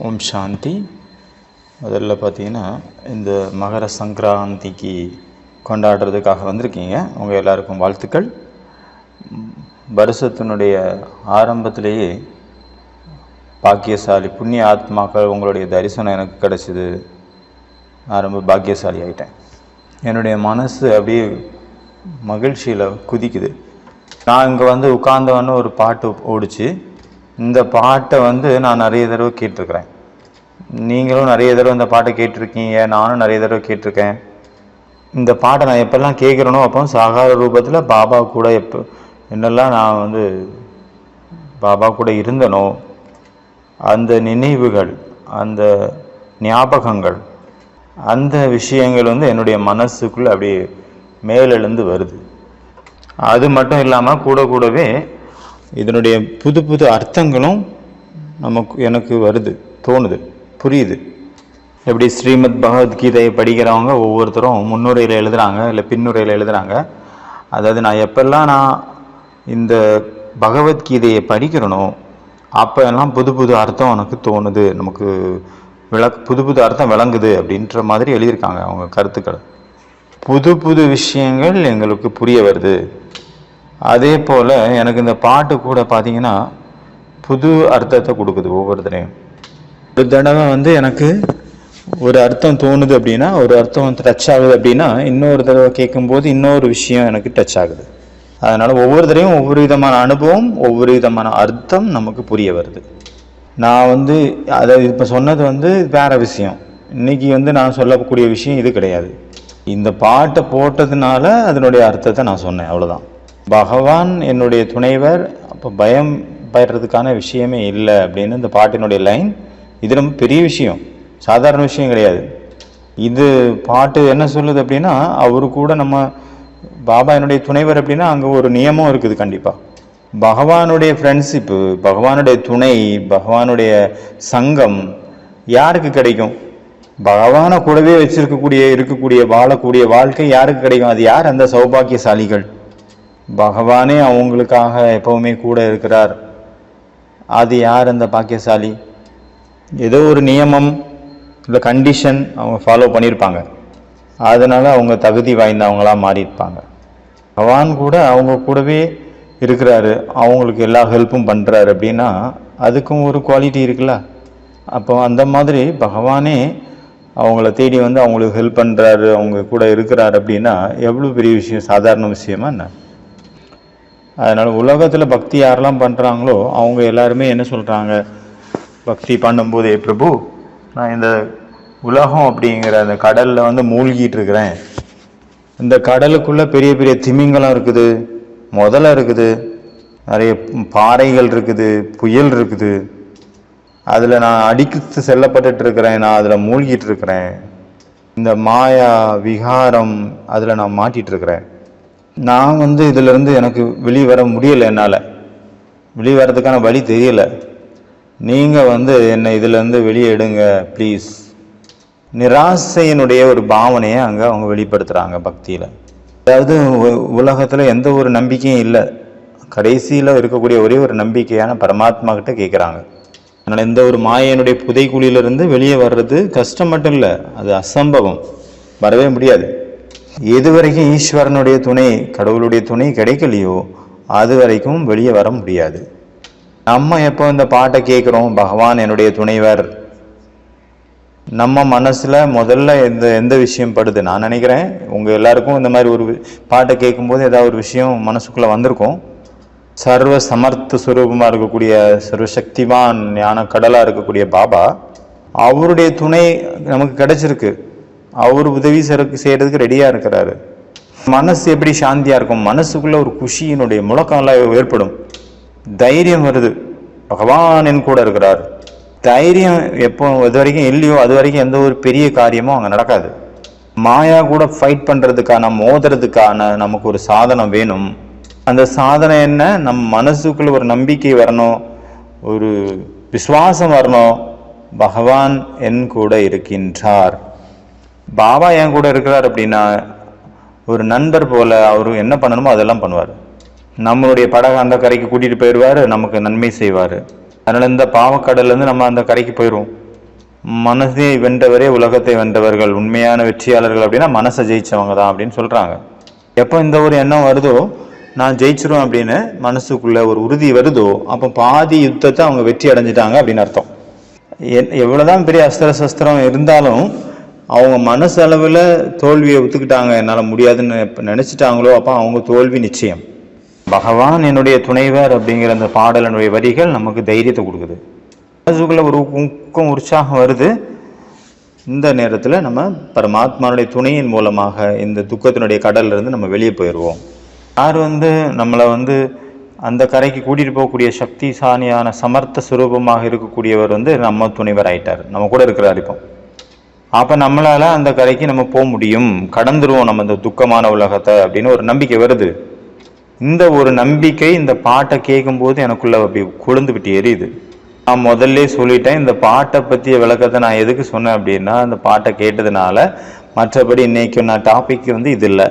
ஓம் சாந்தி. முதல்ல பார்த்தீங்கன்னா, இந்த மகர சங்கராந்திக்கு கொண்டாடுறதுக்காக வந்திருக்கீங்க. உங்கள் எல்லாருக்கும் வாழ்த்துக்கள். வருஷத்தினுடைய ஆரம்பத்திலேயே பாக்கியசாலி புண்ணிய ஆத்மாக்கள் உங்களுடைய தரிசனம் எனக்கு கிடச்சிது. நான் ரொம்ப பாக்கியசாலி ஆகிட்டேன். என்னுடைய மனசு அப்படியே மகிழ்ச்சியில் குதிக்குது. நான் இங்கே வந்து உட்கார்ந்தவொன்னு ஒரு பாட்டு ஓடிச்சு. இந்த பாட்டை நான் நிறைய தடவை கேட்டிருக்கிறேன். நீங்களும் நிறைய தடவை இந்த பாட்டை கேட்டிருக்கீங்க, நானும் நிறைய தடவை கேட்டிருக்கேன். இந்த பாட்டை நான் எப்பெல்லாம் கேட்குறேனோ அப்போ சாகார ரூபத்தில் பாபா கூட என்னெல்லாம் நான் பாபா கூட இருந்தனோ அந்த நினைவுகள், அந்த ஞாபகங்கள், அந்த விஷயங்கள் என்னுடைய மனசுக்குள்ளே அப்படியே மேலெழுந்து வருது. அது மட்டும் இல்லாமல் கூடவே இதனுடைய புது புது அர்த்தங்களும் எனக்கு வருது, தோணுது, புரியுது. எப்படி ஸ்ரீமத் பகவத்கீதையை படிக்கிறவங்க ஒவ்வொருத்தரும் முன்னுரையில் எழுதுகிறாங்க, இல்லை பின்னுரையில் எழுதுகிறாங்க. அதாவது நான் எப்பெல்லாம் இந்த பகவத்கீதையை படிக்கிறனோ அப்போ எல்லாம் புது புது அர்த்தம் எனக்கு தோணுது, நமக்கு புது புது அர்த்தம் விளங்குது அப்படின்ற மாதிரி எழுதியிருக்காங்க அவங்க கருத்துக்கள். புது புது விஷயங்கள் எங்களுக்கு புரிய வருது. அதே போல் எனக்கு இந்த பாட்டு கூட பார்த்தீங்கன்னா புது அர்த்தத்தை கொடுக்குது ஒவ்வொருத்தரையும். ஒரு தடவை எனக்கு ஒரு அர்த்தம் தோணுது அப்படின்னா, ஒரு அர்த்தம் டச் ஆகுது அப்படின்னா, இன்னொரு தடவை கேட்கும்போது இன்னொரு விஷயம் எனக்கு டச் ஆகுது. அதனால் ஒவ்வொரு தடவையும் ஒவ்வொரு விதமான அனுபவம், ஒவ்வொரு விதமான அர்த்தம் நமக்கு புரிய வருது. நான் அதை இப்போ சொன்னது வேற விஷயம். இன்னைக்கு நான் சொல்லக்கூடிய விஷயம் இது கிடையாது. இந்த பாட்டை போட்டதுனால அதனுடைய அர்த்தத்தை நான் சொன்னேன், அவ்வளோதான். பகவான் என்னுடைய துணைவர், அப்போ பயம் படுறதுக்கான விஷயமே இல்லை அப்படின்னு இந்த பாட்டினுடைய லைன். இது ரொம்ப பெரிய விஷயம், சாதாரண விஷயம் கிடையாது. இது பாட்டு என்ன சொல்லுது அப்படின்னா, அவரு கூட நம்ம பாபா என்னுடைய துணைவர் அப்படின்னா அங்கே ஒரு நியமம் இருக்குது. கண்டிப்பாக பகவானுடைய ஃப்ரெண்ட்ஷிப்பு, பகவானுடைய துணை, பகவானுடைய சங்கம் யாருக்கு கிடைக்கும்? பகவானை கூடவே இருக்கக்கூடிய வாழக்கூடிய வாழ்க்கை யாருக்கு கிடைக்கும்? அது யார்? அந்த சௌபாக்கியசாலிகள். பகவானே அவங்களுக்காக எப்பவுமே கூட இருக்கிறார். அது யார் அந்த பாக்கியசாலி? ஏதோ ஒரு நியமம் இல்லை கண்டிஷன் அவங்க ஃபாலோ பண்ணியிருப்பாங்க, அதனால அவங்க தகுதி வாய்ந்தவங்களாக மாறியிருப்பாங்க. பகவான் கூட அவங்க கூடவே இருக்கிறாரு, அவங்களுக்கு எல்லா ஹெல்ப்பும் பண்ணுறாரு அப்படின்னா அதுக்கும் ஒரு குவாலிட்டி இருக்குல்ல. அப்போ அந்த மாதிரி பகவானே அவங்கள தேடி அவங்களுக்கு ஹெல்ப் பண்ணுறாரு, அவங்க கூட இருக்கிறாரு அப்படின்னா எவ்வளோ பெரிய விஷயம், சாதாரண விஷயமா என்ன? அதனால் உலகத்தில் பக்தி யாரெல்லாம் பண்ணுறாங்களோ அவங்க எல்லாருமே என்ன சொல்கிறாங்க, பக்தி பண்ணும்போதே பிரபு நான் இந்த உலகம் அப்படிங்கிற அந்த கடலில் மூழ்கிட்டு இருக்கிறேன். இந்த கடலுக்குள்ளே பெரிய பெரிய திமிங்கலம் இருக்குது, முதலை இருக்குது, நிறைய பாறைகள் இருக்குது, புயல் இருக்குது. அதில் நான் அடித்து செல்லப்பட்டு இருக்கிறேன், நான் அதில் மூழ்கிட்டு இருக்கிறேன். இந்த மாயா விகாரம் அதில் நான் மாட்டிகிட்டு இருக்கிறேன். நான் இதிலிருந்து எனக்கு வெளியே வர முடியலை, என்னால் வெளியே வர்றதுக்கான வழி தெரியலை. நீங்கள் என்னை இதிலேருந்து வெளியே எடுங்க ப்ளீஸ். நிராசையினுடைய ஒரு பாவனையை அங்கே அவங்க வெளிப்படுத்துகிறாங்க பக்தியில். அதாவது உலகத்தில் எந்த ஒரு நம்பிக்கையும் இல்லை, கடைசியில் இருக்கக்கூடிய ஒரே ஒரு நம்பிக்கையான பரமாத்மா கிட்ட கேட்குறாங்க. அதனால் எந்த ஒரு மாயனுடைய புதைக்குழியிலிருந்து வெளியே வர்றது கஷ்டம் மட்டும் இல்லை, அது அசம்பவம், வரவே முடியாது. எது வரைக்கும் ஈஸ்வரனுடைய துணை, கடவுளுடைய துணை கிடைக்கலையோ அது வரைக்கும் வெளியே வர முடியாது. நம்ம எப்போ இந்த பாட்டை கேட்குறோம், பகவான் என்னுடைய துணைவர், நம்ம மனசில் முதல்ல எந்த விஷயம் படுது? நான் நினைக்கிறேன் உங்கள் எல்லாருக்கும் இந்த மாதிரி ஒரு பாட்டை கேட்கும்போது ஏதாவது ஒரு விஷயம் மனசுக்குள்ளே வந்திருக்கும். சர்வ சமர்த்த சுரூபமாக இருக்கக்கூடிய, சர்வசக்திவான் ஞான கடலாக இருக்கக்கூடிய பாபா, அவருடைய துணை நமக்கு கிடைச்சிருக்கு. அவர் உதவி செய்யறதுக்கு ரெடியாக இருக்கிறாரு. மனசு எப்படி சாந்தியாக இருக்கும்? மனசுக்குள்ள ஒரு குஷியினுடைய முழக்கம்லாம் ஏற்படும், தைரியம் வருது, பகவான் என் கூட இருக்கிறார். தைரியம் எப்போ இது வரைக்கும் இல்லையோ அது வரைக்கும் எந்த ஒரு பெரிய காரியமும் அங்கே நடக்காது. மாயா கூட ஃபைட் பண்ணுறதுக்கான, மோதுறதுக்கான நமக்கு ஒரு சாதனம் வேணும். அந்த சாதனை என்ன? நம் மனசுக்குள்ள ஒரு நம்பிக்கை வரணும், ஒரு விசுவாசம் வரணும். பகவான் என் கூட இருக்கின்றார், பாபா என் கூட இருக்கிறார் அப்படின்னா ஒரு நண்பர் போல அவர் என்ன பண்ணணுமோ அதெல்லாம் பண்ணுவார். நம்மளுடைய படகை அந்த கரைக்கு கூட்டிகிட்டு போயிடுவார், நமக்கு நன்மை செய்வார். அதனால் இந்த பாவக்கடல்லேருந்து நம்ம அந்த கரைக்கு போயிடுவோம். மனதை வென்றவரே உலகத்தை வென்றவர்கள், உண்மையான வெற்றியாளர்கள் அப்படின்னா மனசை ஜெயிச்சவங்க தான் அப்படின்னு சொல்கிறாங்க. எப்போ இந்த ஒரு எண்ணம் வருதோ, நான் ஜெயிச்சிரும் அப்படின்னு மனசுக்குள்ள ஒரு உறுதி வருதோ, அப்போ பாதி யுத்தத்தை அவங்க வெற்றி அடைஞ்சிட்டாங்க அப்படின்னு அர்த்தம். எவ்வளோதான் பெரிய அஸ்திர சஸ்திரம் இருந்தாலும் அவங்க மனசு அளவில் தோல்வியை ஒத்துக்கிட்டாங்க, என்னால் முடியாதுன்னு நினச்சிட்டாங்களோ, அப்போ அவங்க தோல்வி நிச்சயம். பகவான் என்னுடைய துணைவர் அப்படிங்கிற அந்த பாடலனுடைய வரிகள் நமக்கு தைரியத்தை கொடுக்குது. மனசுக்குள்ள ஒரு ஊக்கம் உற்சாகம் வருது. இந்த நேரத்தில் நம்ம பரமாத்மானுடைய துணையின் மூலமாக இந்த துக்கத்தினுடைய கடல்ல இருந்து நம்ம வெளியே போயிடுவோம். யார் நம்மளை அந்த கரைக்கு கூட்டிகிட்டு போகக்கூடிய சக்திசாலியான சமர்த்த சுரூபமாக இருக்கக்கூடியவர் நம்ம துணைவர் ஆயிட்டார், நம்ம கூட இருக்கிறார். இப்போ அப்போ நம்மளால் அந்த கரைக்கு நம்ம போக முடியும், கடந்துருவோம் நம்ம இந்த துக்கமான உலகத்தை அப்படின்னு ஒரு நம்பிக்கை வருது. இந்த ஒரு நம்பிக்கை இந்த பாட்டை கேட்கும்போது எனக்குள்ள அப்படி கொழுந்து விட்டு எரியுது. நான் முதல்ல சொல்லிட்டேன், இந்த பாட்டை பற்றிய விளக்கத்தை நான் எதுக்கு சொன்னேன் அப்படின்னா, அந்த பாட்டை கேட்டதுனால. மற்றபடி இன்னைக்கு நான் டாபிக் இது இல்லை.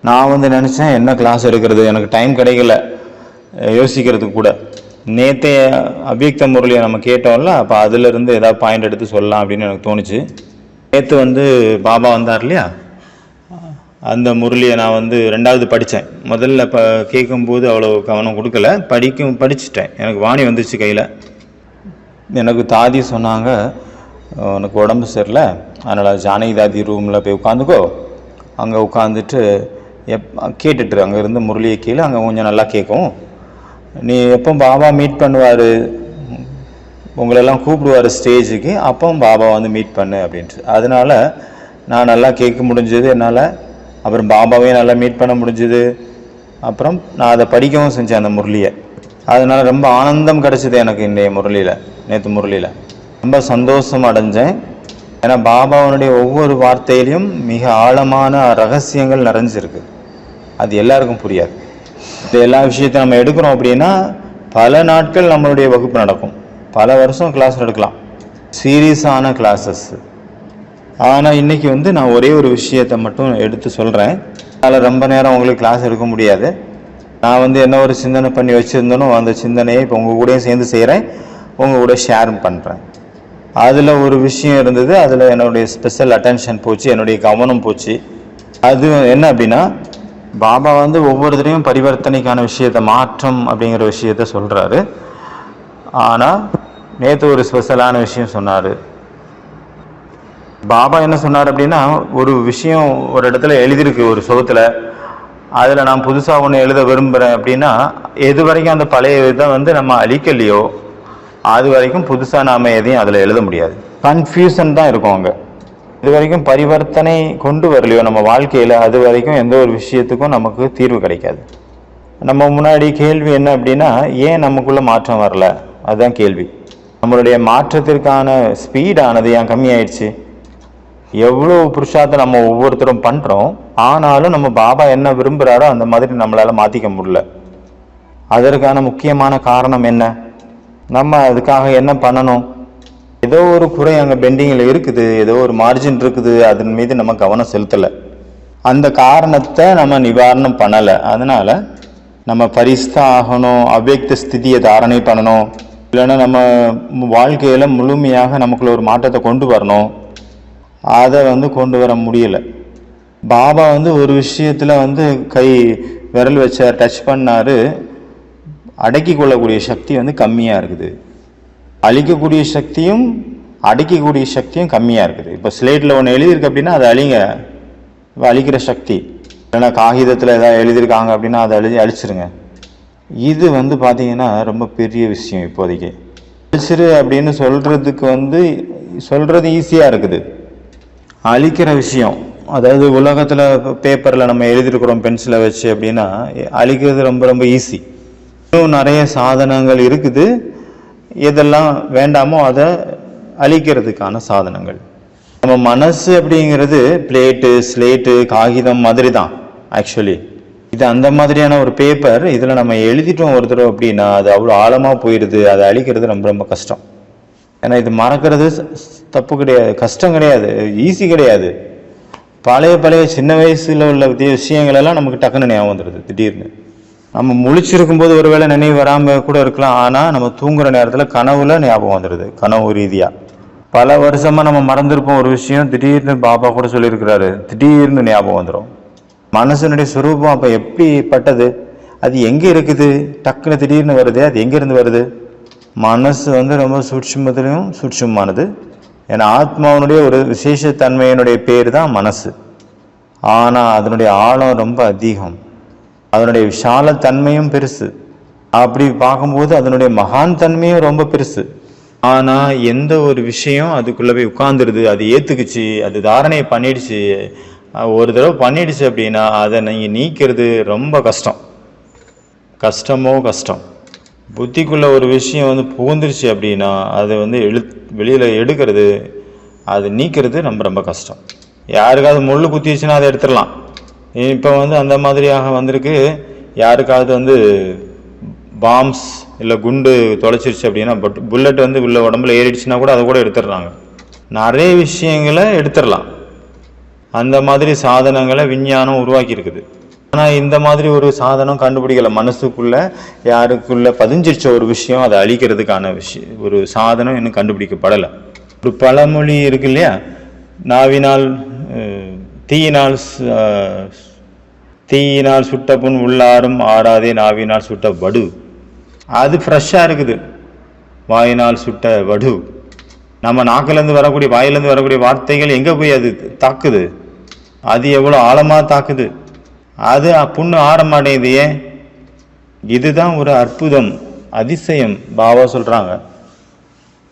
நான் நினச்சேன் என்ன கிளாஸ் எடுக்கிறது, எனக்கு டைம் கிடைக்கல யோசிக்கிறதுக்கு கூட. நேற்றைய அவ்யக்த முரளியை நம்ம கேட்டோம்ல, அப்போ அதிலிருந்து ஏதாவது பாயிண்ட் எடுத்து சொல்லலாம் அப்படின்னு எனக்கு தோணுச்சு. நேற்று பாபா வந்தார் இல்லையா, அந்த முரளியை நான் 2வது படித்தேன். முதல்ல கேட்கும்போது அவ்வளோ கவனம் கொடுக்கல, படிச்சுட்டேன். எனக்கு வாணி வந்துச்சு கையில். எனக்கு தாதி சொன்னாங்க, உனக்கு உடம்பு சரியில்லை, அதனால் ஜானகி தாதி ரூமில் போய் உட்காந்துக்கோ, அங்கே உட்காந்துட்டு கேட்டுட்டு அங்கே இருந்து முரளியை கீழே அங்கே கொஞ்சம் நல்லா கேட்கும், நீ எப்போ பாபா மீட் பண்ணுவார், உங்களெல்லாம் கூப்பிடுவார் ஸ்டேஜுக்கு, அப்போ பாபா மீட் பண்ணு அப்படின்ட்டு. அதனால் நான் நல்லா கேட்க முடிஞ்சது என்னால். அப்புறம் பாபாவையும் நல்லா மீட் பண்ண முடிஞ்சுது. அப்புறம் நான் அதை படிக்கவும் செஞ்சேன் அந்த முரளியை. அதனால் ரொம்ப ஆனந்தம் கிடச்சிது எனக்கு இன்றைய முரளியில், நேற்று முரளியில் ரொம்ப சந்தோஷம் அடைஞ்சேன். ஏன்னா பாபாவனுடைய ஒவ்வொரு வார்த்தையிலையும் மிக ஆழமான ரகசியங்கள் நிறைஞ்சிருக்கு. அது எல்லாருக்கும் புரியாது. இந்த எல்லா விஷயத்தையும் நம்ம எடுக்கிறோம் அப்படின்னா பல நாட்கள் நம்மளுடைய வகுப்பு நடக்கும், பல வருஷம் கிளாஸ் எடுக்கலாம், சீரியஸான கிளாஸஸ். ஆனால் இன்றைக்கி நான் ஒரே ஒரு விஷயத்தை மட்டும் எடுத்து சொல்கிறேன். அதில் ரொம்ப நேரம் உங்களுக்கு கிளாஸ் எடுக்க முடியாது. நான் என்ன ஒரு சிந்தனை பண்ணி வச்சுருந்தேனோ அந்த சிந்தனையை இப்போ உங்கள் கூடயும் சேர்ந்து செய்கிறேன், உங்கள் கூட ஷேர் பண்ணுறேன். அதில் ஒரு விஷயம் இருந்தது, அதில் என்னுடைய ஸ்பெஷல் அட்டென்ஷன் போச்சு, என்னுடைய கவனம் போச்சு. அது என்ன அப்படின்னா, பாபா ஒவ்வொருத்தரையும் பரிவர்த்தனைக்கான விஷயத்தை, மாற்றம் அப்படிங்கிற விஷயத்த சொல்கிறாரு. ஆனால் நேற்று ஒரு ஸ்பெஷலான விஷயம் சொன்னார். பாபா என்ன சொன்னார் அப்படின்னா, ஒரு விஷயம் ஒரு இடத்துல எழுதியிருக்கு ஒரு சுகத்தில், அதில் நான் புதுசாக ஒன்று எழுத விரும்புகிறேன் அப்படின்னா, எது வரைக்கும் அந்த பழைய இதை நம்ம அழிக்கலையோ அது வரைக்கும் புதுசாக நாம் எதையும் அதில் எழுத முடியாது. கன்ஃபியூஷன் தான் இருக்கும் அங்கே. இது வரைக்கும் பரிவர்த்தனை கொண்டு வரலையோ நம்ம வாழ்க்கையில், அது வரைக்கும் எந்த ஒரு விஷயத்துக்கும் நமக்கு தீர்வு கிடைக்காது. நம்ம முன்னாடி கேள்வி என்ன அப்படின்னா, ஏன் நமக்குள்ளே மாற்றம் வரல, அதுதான் கேள்வி. நம்மளுடைய மாற்றத்திற்கான ஸ்பீடானது ஏன் கம்மியாயிடுச்சு? எவ்வளோ புருஷார்த்தை நம்ம ஒவ்வொருத்தரும் பண்ணுறோம், ஆனாலும் நம்ம பாபா என்ன விரும்புகிறாரோ அந்த மாதிரி நம்மளால் மாற்றிக்க முடியல. அதற்கான முக்கியமான காரணம் என்ன? நம்ம அதுக்காக என்ன பண்ணணும்? ஏதோ ஒரு குறை அங்கே பெண்டிங்கில் இருக்குது, ஏதோ ஒரு மார்ஜின் இருக்குது, அதன் மீது நம்ம கவனம் செலுத்தலை. அந்த காரணத்தை நம்ம நிவாரணம் பண்ணலை. அதனால் நம்ம பரிசுத்தா ஆகணும், அவ்யக்த ஸ்திதியை தாரணை பண்ணணும், இல்லைன்னா நம்ம வாழ்க்கையில் முழுமையாக நமக்குள்ள ஒரு மாற்றத்தை கொண்டு வரணும். அதை கொண்டு வர முடியலை. பாபா ஒரு விஷயத்தில் கை விரல் வச்சார், டச் பண்ணார், அடக்கி கொள்ளக்கூடிய சக்தி கம்மியாக இருக்குது. அழிக்கக்கூடிய சக்தியும் அடக்கக்கூடிய சக்தியும் கம்மியாக இருக்குது. இப்போ ஸ்லேட்டில் ஒன்று எழுதியிருக்கு அப்படின்னா அதை அழிக்கிற சக்தி, இல்லைன்னா காகிதத்தில் ஏதாவது எழுதியிருக்காங்க அப்படின்னா அதை அழிச்சிருங்க. இது பார்த்தீங்கன்னா ரொம்ப பெரிய விஷயம். இப்போதைக்கு அழிச்சிரு அப்படின்னு சொல்கிறதுக்கு சொல்கிறது ஈஸியாக இருக்குது. அழிக்கிற விஷயம், அதாவது உலகத்தில் பேப்பரில் நம்ம எழுதியிருக்கிறோம் பென்சிலை வச்சு அப்படின்னா, அழிக்கிறது ரொம்ப ரொம்ப ஈஸி. இன்னும் நிறைய சாதனங்கள் இருக்குது, எதெல்லாம் வேண்டாமோ அதை அழிக்கிறதுக்கான சாதனங்கள். நம்ம மனசு அப்படிங்கிறது பிளேட்டு, ஸ்லேட்டு, காகிதம் மாதிரி தான். ஆக்சுவலி இது அந்த மாதிரியான ஒரு பேப்பர். இதில் நம்ம எழுதிட்டோம் ஒருத்தர் அப்படின்னா அது அவ்வளோ ஆழமாக போயிடுது. அதை அழிக்கிறது ரொம்ப ரொம்ப கஷ்டம். ஏன்னா இது மறக்கிறது தப்பு கிடையாது, கஷ்டம் கிடையாது, ஈஸி கிடையாது. பழைய சின்ன வயசில் உள்ள விஷயங்கள் எல்லாம் நமக்கு டக்குன்னு ஞாபகம் வந்துடுது. திடீர்னு நம்ம முழிச்சிருக்கும்போது ஒருவேளை நினைவு வராமல் கூட இருக்கலாம். ஆனால் நம்ம தூங்குற நேரத்தில் கனவுல ஞாபகம் வந்துடுது, கனவு ரீதியாக. பல வருஷமாக நம்ம மறந்துருப்போம் ஒரு விஷயம், திடீர்னு பாபா கூட சொல்லியிருக்கிறாரு, திடீர்னு ஞாபகம் வந்துடும். மனசனுடைய சுரூபம் அப்போ எப்படிப்பட்டது, அது எங்கே இருக்குது, டக்குன்னு திடீர்னு வருது, அது எங்கேருந்து வருது? மனசு ரொம்ப சூட்சுமத்திலையும் சூட்சுமானது. ஏன்னா ஆத்மாவனுடைய ஒரு விசேஷத்தன்மையினுடைய பேர் தான் மனசு. ஆனால் அதனுடைய ஆழம் ரொம்ப அதிகம், அதனுடைய விஷாலத்தன்மையும் பெருசு. அப்படி பார்க்கும்போது அதனுடைய மகான் தன்மையும் ரொம்ப பெருசு. ஆனால் எந்த ஒரு விஷயம் அதுக்குள்ளே போய் உட்கார்ந்துருது, அது ஏற்றுக்குச்சு, அது தாரணையை பண்ணிடுச்சு, ஒரு தடவை பண்ணிடுச்சு அப்படின்னா அதை நீங்கள் நீக்கிறது ரொம்ப கஷ்டம். கஷ்டம். புத்திக்குள்ளே ஒரு விஷயம் புகுந்துருச்சு அப்படின்னா அதை வெளியில் எடுக்கிறது, அது நீக்கிறது ரொம்ப கஷ்டம். யாருக்காவது முள் குத்திடுச்சுன்னா அதை எடுத்துடலாம். இப்போ அந்த மாதிரியாக வந்திருக்கு. யாருக்காவது பாம்ஸ் இல்லை குண்டு தொலைச்சிருச்சு அப்படின்னா, புல்லட் உள்ள உடம்புல ஏறிடுச்சுன்னா கூட அதை கூட எடுத்துடுறாங்க. நிறைய விஷயங்களை எடுத்துடலாம். அந்த மாதிரி சாதனங்களை விஞ்ஞானம் உருவாக்கி இருக்குது. ஆனால் இந்த மாதிரி ஒரு சாதனம் கண்டுபிடிக்கல. மனசுக்குள்ள யாருக்குள்ள பதிஞ்சிருச்ச ஒரு விஷயம் அதை அழிக்கிறதுக்கான ஒரு சாதனம் இன்னும் கண்டுபிடிக்கப்படலை. ஒரு பழமொழி இருக்கு இல்லையா, நாவினால் தீயினால் சுட்ட புண் உள்ளாரும் ஆறாதே நாவினால் சுட்ட வடு. அது ஃப்ரெஷ்ஷாக இருக்குது. வாயினால் சுட்ட வடு, நம்ம நாக்கிலேருந்து வரக்கூடிய வாயிலேருந்து வரக்கூடிய வார்த்தைகள் எங்கே போய் அது தாக்குது, அது எவ்வளோ ஆழமாக தாக்குது, அது புண்ணு ஆற மாட்டேங்குது. ஏன்? இதுதான் ஒரு அற்புதம், அதிசயம். பாபா சொல்கிறாங்க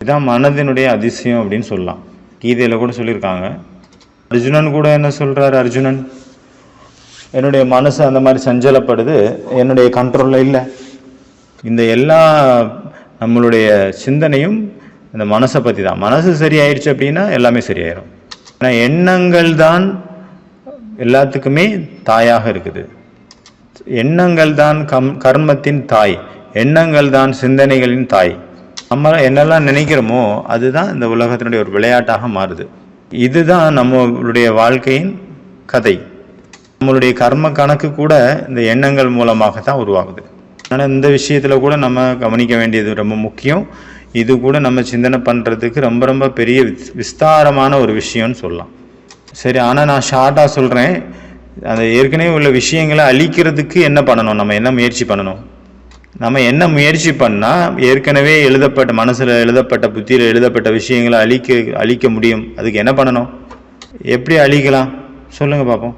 இதுதான் மனதினுடைய அதிசயம் அப்படின்னு சொல்லலாம். கீதையில் கூட சொல்லியிருக்காங்க. அர்ஜுனன் கூட என்ன சொல்கிறாரு, அர்ஜுனன் என்னுடைய மனசு அந்த மாதிரி சஞ்சலப்படுது, என்னுடைய கண்ட்ரோலில் இல்லை. இந்த எல்லா நம்மளுடைய சிந்தனையும் இந்த மனசை பற்றி தான். மனசு சரியாயிடுச்சு அப்படின்னா எல்லாமே சரியாயிடும். ஆனால் எண்ணங்கள் தான் எல்லாத்துக்குமே தாயாக இருக்குது. எண்ணங்கள் தான் கர்மத்தின் தாய், எண்ணங்கள் தான் சிந்தனைகளின் தாய். நம்ம என்னெல்லாம் நினைக்கிறோமோ அதுதான் இந்த உலகத்தினுடைய ஒரு விளையாட்டாக மாறுது. இதுதான் நம்மளுடைய வாழ்க்கையின் கதை. நம்மளுடைய கர்ம கணக்கு கூட இந்த எண்ணங்கள் மூலமாக தான் உருவாகுது. ஆனால் இந்த விஷயத்தில் கூட நம்ம கவனிக்க வேண்டியது ரொம்ப முக்கியம். இது கூட நம்ம சிந்தனை பண்ணுறதுக்கு ரொம்ப பெரிய விஸ்தாரமான ஒரு விஷயம்னு சொல்லலாம். சரி, ஆனால் நான் ஷார்ட்டாக சொல்கிறேன். அந்த ஏற்கனவே உள்ள விஷயங்களை அழிக்கிறதுக்கு என்ன பண்ணணும், நம்ம என்ன முயற்சி பண்ணணும்? நம்ம என்ன முயற்சி பண்ணால் ஏற்கனவே எழுதப்பட்ட மனசில் எழுதப்பட்ட புத்தியில் எழுதப்பட்ட விஷயங்களை அழிக்க முடியும்? அதுக்கு என்ன பண்ணணும், எப்படி அழிக்கலாம் சொல்லுங்கள் பார்ப்போம்.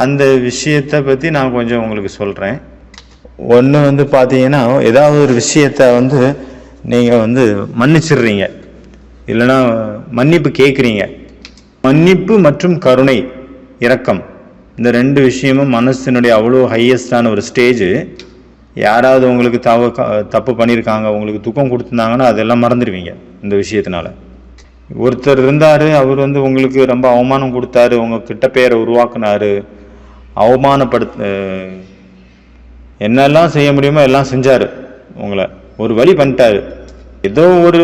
அந்த விஷயத்தை பற்றி நான் கொஞ்சம் உங்களுக்கு சொல்கிறேன். ஒன்று பார்த்தீங்கன்னா, ஏதாவது ஒரு விஷயத்தை நீங்கள் மன்னிச்சிடுறீங்க, இல்லைன்னா மன்னிப்பு கேட்குறீங்க. மன்னிப்பு மற்றும் கருணை, இரக்கம், இந்த ரெண்டு விஷயமும் மனசினுடைய அவ்வளோ ஹையஸ்டான ஒரு ஸ்டேஜ். யாராவது உங்களுக்கு தப்பு பண்ணியிருக்காங்க, உங்களுக்கு துக்கம் கொடுத்துருந்தாங்கன்னா அதெல்லாம் மறந்துடுவீங்க இந்த விஷயத்தினால. ஒருத்தர் இருந்தார், அவர் உங்களுக்கு ரொம்ப அவமானம் கொடுத்தாரு, உங்கள் கிட்ட பேரை உருவாக்குனாரு, என்னெல்லாம் செய்ய முடியுமோ எல்லாம் செஞ்சார், உங்களை ஒரு வழி பண்ணிட்டாரு, ஏதோ ஒரு